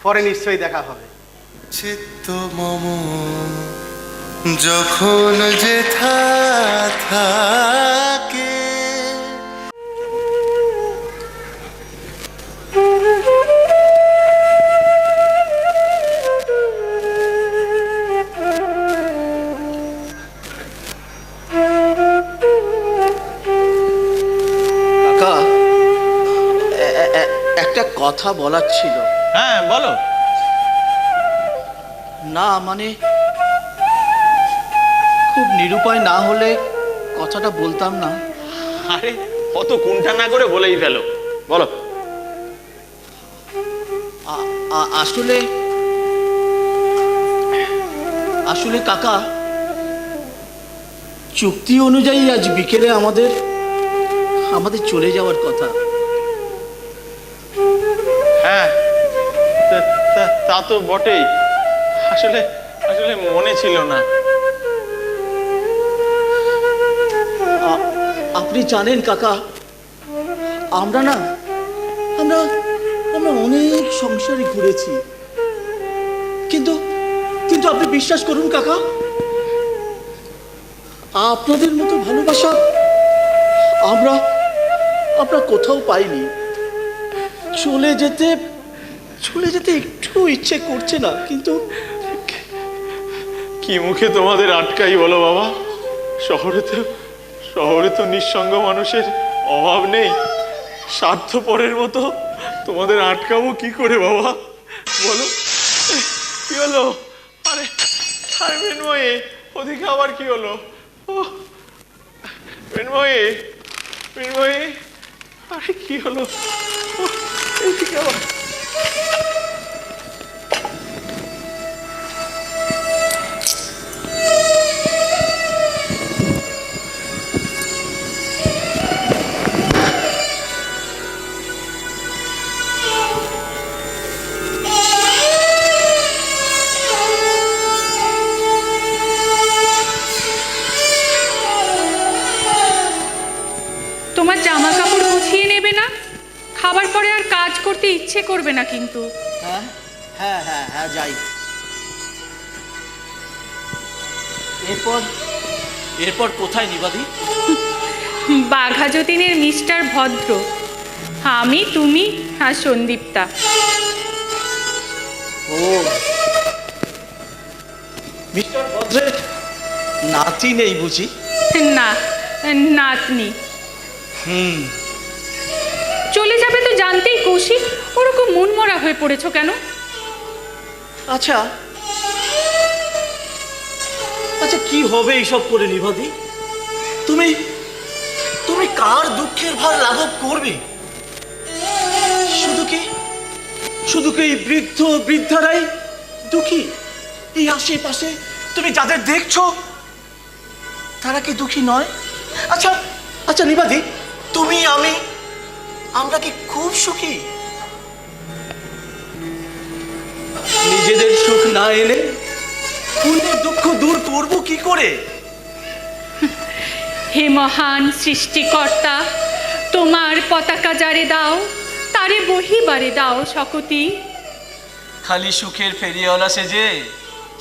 পরে নিশ্চয়ই দেখা হবে। চিত্ত মম যখন যেথা থাকে কথা বলার ছিল। হ্যাঁ বলো। না মানে খুব নিরুপায় না হলে কথাটা বলতাম না। আরে অত কোনটা না করে বলেই ফেলো, বলো। আসলে আসলে কাকা, চুক্তি অনুযায়ী আজ বিকেলে আমাদের চলে যাওয়ার কথা। হ্যাঁ তা তো বটেই, আসলে আসলে মনে ছিল না। আপনি জানেন কাকা, আমরা অনেক সংসারে ঘুরেছি, কিন্তু কিন্তু আপনি বিশ্বাস করুন কাকা, আপনাদের মতো ভালোবাসা আমরা কোথাও পাইনি। চলে যেতে একটু ইচ্ছে করছে না, কিন্তু কি মুখে তোমাদের আটকাই বলো বাবা? শহরে তো নিঃসঙ্গ মানুষের অভাব নেই। স্বার্থপরের মতো তোমাদের আটকাবো কি করে বাবা, বলো? কি হলো? আরে আরে মৃন্ময়ী, ওদিকে আবার কি হলো? মৃন্ময়ী, আরে কি হলো? এইদিকে আবার তোমার জামা কাপড় গুছিয়ে নেবে না? খাবার পরে আর কাজ করতে ইচ্ছে করবে না কিন্তু। হ্যাঁ হ্যাঁ হ্যাঁ হ্যাঁ যাই। এরপর কোথায় নিবাদি? বাঘা যতীনের মিস্টার ভদ্র, আমি, তুমি আর সন্দীপ্তা। ও, মিস্টার ভদ্রের নাতি নেই বুঝি? না, নাতনি। চলে যাবে তো জানতেই কৌশিক, ওরকম মনমরা হয়ে পড়েছো কেন? আচ্ছা কি হবে এইসব করে নিবাদি? তুমি কার দুঃখের ভার লাঘব করবে? শুধু কি এই বৃদ্ধারাই দুঃখী? এই আশেপাশে তুমি যাদের দেখছো তারা কি দুঃখী নয়? আচ্ছা নিবাদি, তুমি আমরা কি খুব সুখী? নিজেদের সুখ না এলে অন্যের দুঃখ দূর করব কি করে? হে মহান সৃষ্টিকর্তা, তোমার পতাকা যারে দাও তারে বহিবারে দাও শকতি। খালি সুখের ফেরিওয়ালা সেজে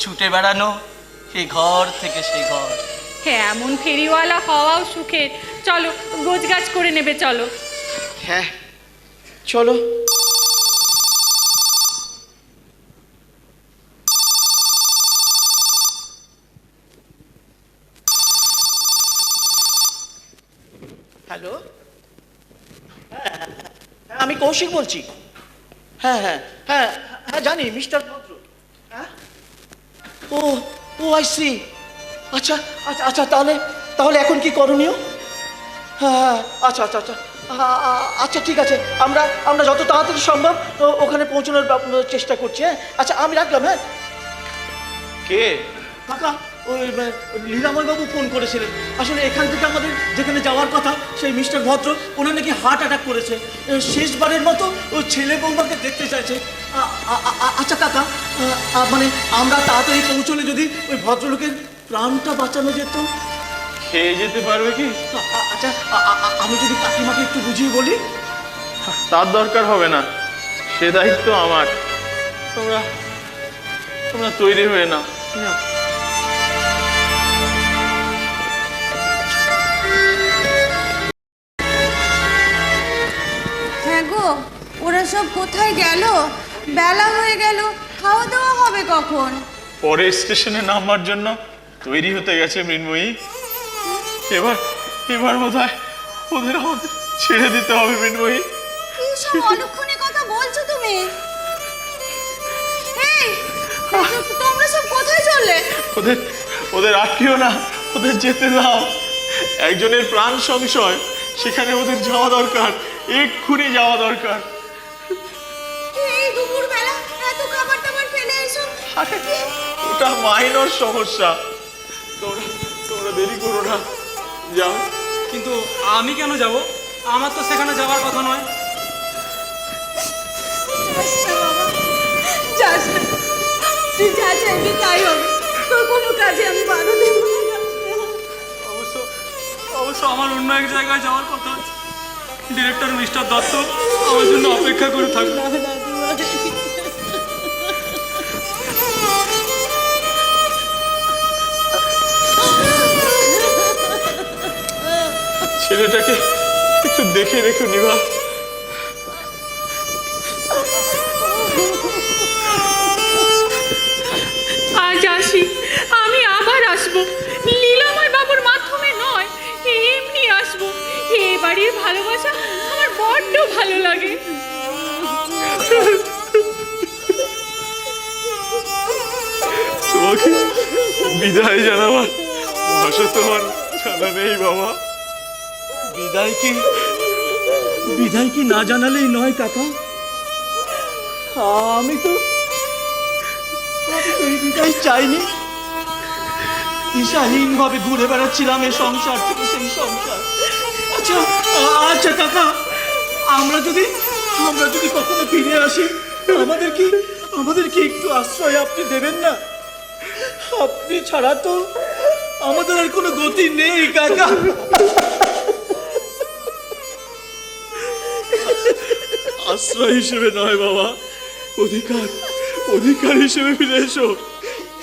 ছুটে বেড়ানো এ ঘর থেকে সে ঘর। হ্যাঁ, এমন ফেরিওয়ালা হওয়াও সুখের। চলো, গোছগাছ করে নেবে, চলো। হ্যাঁ চলো। হ্যালো, আমি কৌশিক বলছি। হ্যাঁ হ্যাঁ হ্যাঁ হ্যাঁ জানি মিস্টার ভদ্র। হ্যাঁ, ও আই সি। আচ্ছা আচ্ছা আচ্ছা, তাহলে এখন কি করণীয়? হ্যাঁ আচ্ছা আচ্ছা আচ্ছা আচ্ছা ঠিক আছে, আমরা যত তাড়াতাড়ি সম্ভব ওখানে পৌঁছানোর চেষ্টা করছি। হ্যাঁ আচ্ছা, আমি রাখলাম। হ্যাঁ। কে? কাকা, ওই লীলাময়বাবু ফোন করেছিলেন। আসলে এখান থেকে আমাদের যেখানে যাওয়ার কথা, সেই মিস্টার ভদ্র ওনার নাকি হার্ট অ্যাটাক করেছে। শেষবারের মতো ওই ছেলে বৌমাকে দেখতে চাইছে। আচ্ছা কাকা, মানে আমরা তাড়াতাড়ি পৌঁছলে যদি ওই ভদ্রলোকের প্রাণটা বাঁচানো যেত। খেয়ে যেতে পারবে কি? আচ্ছা, আমি যদি কাকিমাকে একটু বুঝিয়ে বলি। তার দরকার হবে না, সে দায়িত্ব আমার। তোমরা তৈরি হয়ে নাও। হ্যাঁ গো, ওরা সব কোথায় গেল? বেলা হয়ে গেল, খাওয়া দাওয়া হবে কখন? পরের স্টেশনে নামার জন্য তৈরি হতে গেছে মৃন্ময়ী। এবার বোধহয় ওদের আমাদের ছেড়ে দিতে হবে মৃন্ময়ী। কি সব অলক্ষণে কথা বলছো তুমি? এই, তোমরা সব কোথায় চললে? ওদের ওদের আটকিও না, ওদের যেতে দাও। একজনের প্রাণ সংশয়, সেখানে ওদের যাওয়া দরকার, এক্ষুনি যাওয়া দরকার। এই দুপুরবেলা এত খাবার টাবার ফেলে এসো। ওটা মাইনর সমস্যা, তোমরা তোমরা দেরি করো না, যাও। কিন্তু আমি কেন যাব? আমার তো সেখানে যাওয়ার কথা নয়। যাস না, তুই যা চাইবি তাই হবে, তোর কোনো কাজে আমি বাধা দেব না। অবশ্য অবশ্য আমার অন্য এক জায়গায় যাওয়ার কথা আছে। ডিরেক্টর মিস্টার দত্ত আমার জন্য অপেক্ষা করে থাকবে। ছেলেটাকে একটু দেখে রেখো নিভা। আজ আসি, আমি আবার আসবো, লীলাময় বাবুর মাধ্যমে নয়, এমনি আসবো। এ বাড়ির ভালোবাসা আমার বড্ড ভালো লাগে। তোমাকে বিদায় জানাবার ভাষা তোমার জানা নেই বাবা। বিদায় কি না জানালেই নয় কাকা? আমি তো এই বিদায় চাইনি। দিশাহীন ভাবে ঘুরে বেড়াচ্ছিলাম এই সংসার থেকে সেই সংসার। আচ্ছা আচ্ছা কাকা, আমরা যদি কখনো ফিরে আসি, আমাদের কি একটু আশ্রয় আপনি দেবেন না? আপনি ছাড়া তো আমাদের আর কোনো গতি নেই কাকা। আশ্রয় হিসেবে নয় বাবা, অধিকার হিসেবে ফিরে এসো।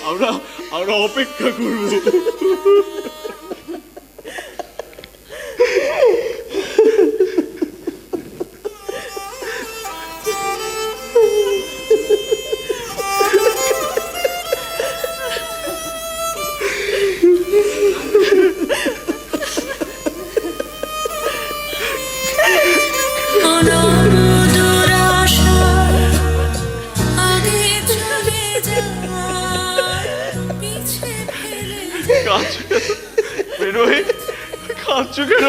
আমরা অপেক্ষা করব। কাঁদছো কেন?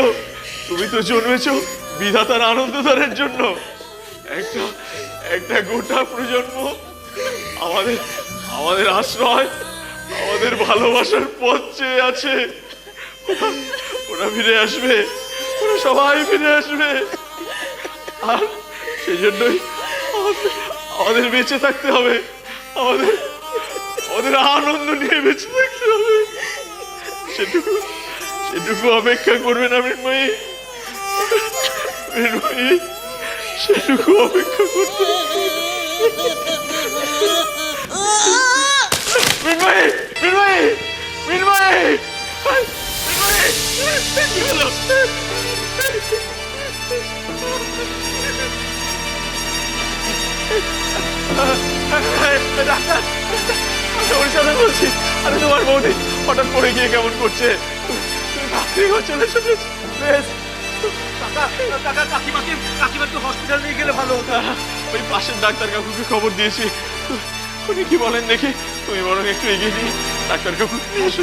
তুমি তো জন্মেছো বিধাতার আনন্দদানের জন্য। একটা গোটা প্রজন্ম আমাদের আশ্রয়, আমাদের ভালোবাসার পথ চেয়ে আছে। ওরা ফিরে আসবে, ওরা সবাই ফিরে আসবে। আর সেই জন্যই আমাদের বেঁচে থাকতে হবে, আমাদের আনন্দ নিয়ে বেঁচে থাকতে হবে। সেটুকু অপেক্ষা করবেন না মৃন্ময়ী? সেটুকু অপেক্ষা করতে। মৃন্ময়ী, মৃন্ময়ী, মৃন্ময়ী, কি হলো? ডাক্তার, ওর সাথে বলছি। আরে তোমার বৌদি হঠাৎ পড়ে গিয়ে কেমন করছে? চলে এসেছে। কাকিমাকে হসপিটাল নিয়ে গেলে ভালো হতো। ওই পাশের ডাক্তার কাকুকে খবর দিয়েছি, উনি কি বলেন দেখি। তুমি বরং একটু এগিয়ে নিয়ে ডাক্তার কাকু নিয়ে এসো।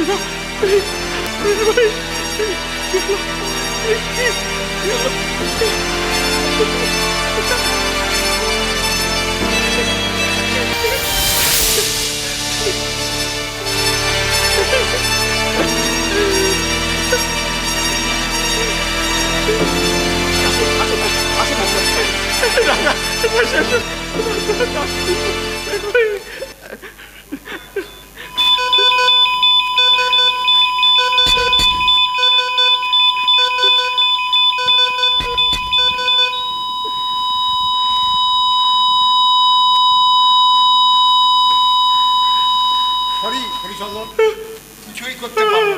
হরিচন্দন, কিছুই করতে পারলাম না।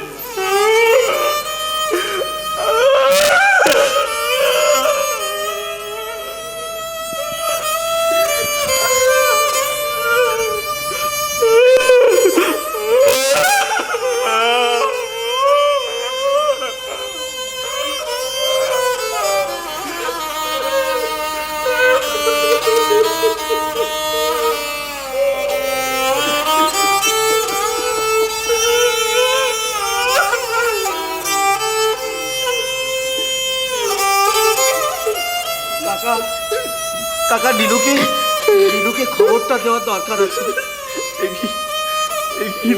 কাকা নীলুকে খবরটা দেওয়ার দরকার আছে।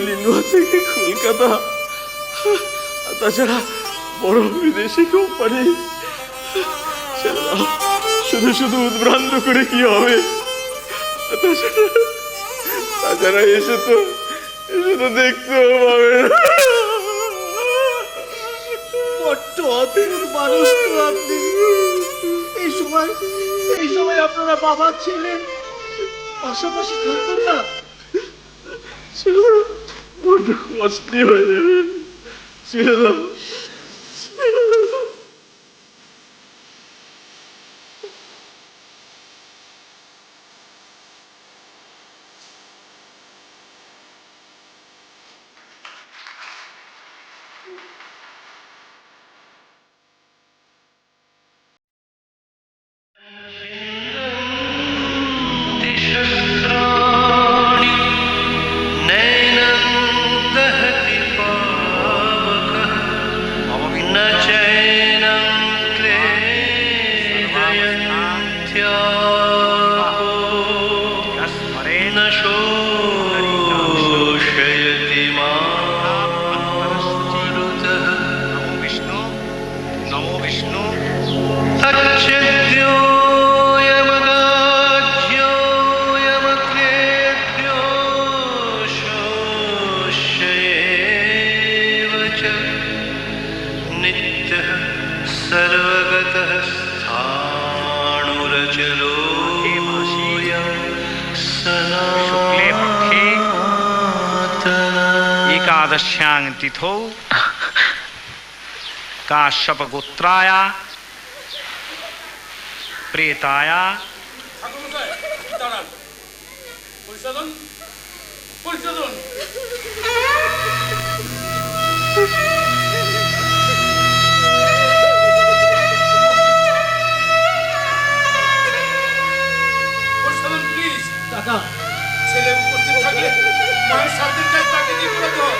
লিলুয়া থেকে কলকাতা, তাছাড়া বড় বিদেশি কোম্পানি, শুধু শুধু উদ্ভ্রান্ত করে কি হবে? তাছাড়া এসে তো দেখতেও পাবে না। বড্ড অদ্ভুত মানুষ তো আপনি। এই সময় আপনারা বাবা ছিলেন, পাশাপাশি থাকতেন না? বড্ড কষ্টই হয়ে যাবে। ছেড়ে দাও। एकादश्यां तिथौ काश्यपगोत्राय प्रेताय ছেলে উপস্থিত থাকলে মায়ের সাথে তাকে দিয়ে পড়াতে হয়।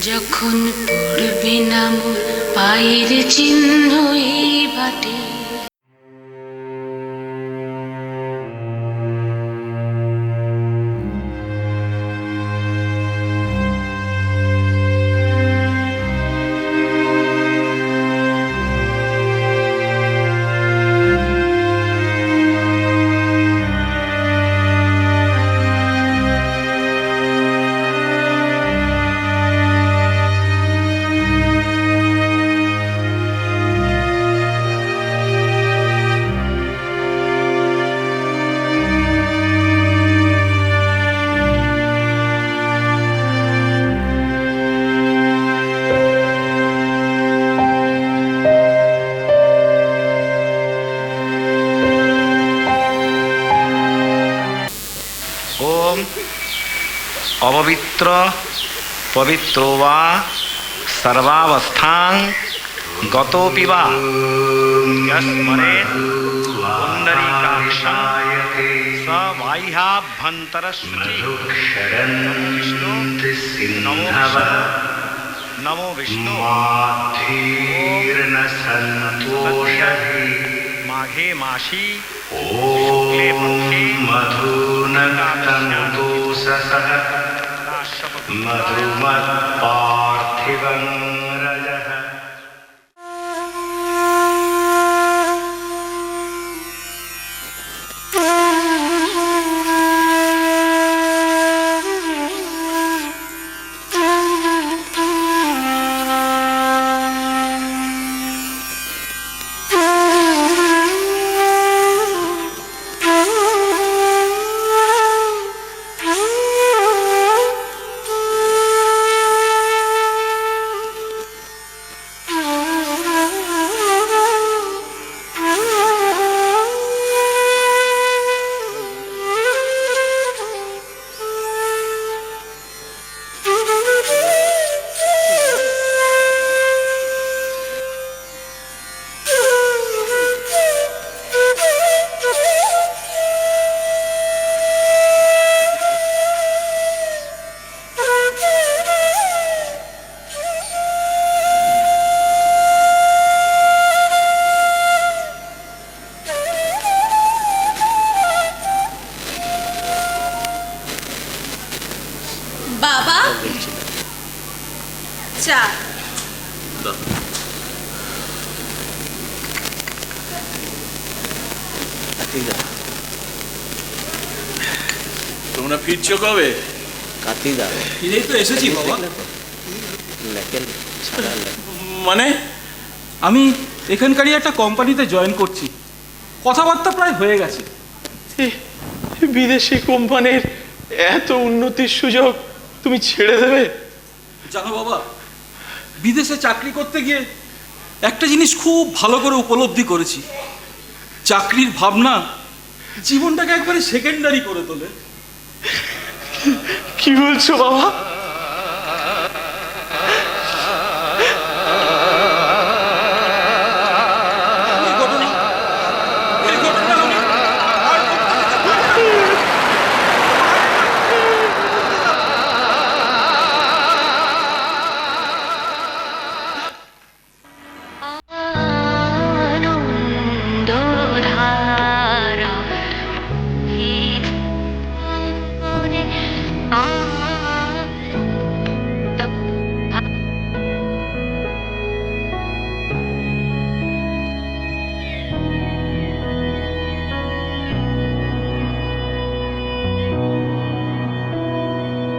যখন পড়বে না মোর পায়ের চিহ্ন এই বাটে, अपवित्र पवित्रो वा सर्वावस्थां गतोऽपि वा यस्मरेत् पुण्डरीकाक्षं स बाह्याभ्यन्तरशुचिः। नमो विष्णु। माघे मासी मधुमत्पार्थिवं रजः বাবা চা তোমরা ফিরছো কবে? ফিরেই তো এসেছি বাবা। মানে আমি এখানকারই একটা কোম্পানিতে জয়েন করছি, কথাবার্তা প্রায় হয়ে গেছে। বিদেশি কোম্পানির এত উন্নতির সুযোগ তুমি ছেড়ে দেবে? জানো বাবা, বিদেশে চাকরি করতে গিয়ে একটা জিনিস খুব ভালো করে উপলব্ধি করেছি, চাকরির ভাবনা জীবনটাকে একবারে সেকেন্ডারি করে তোলে। কি বলছো বাবা?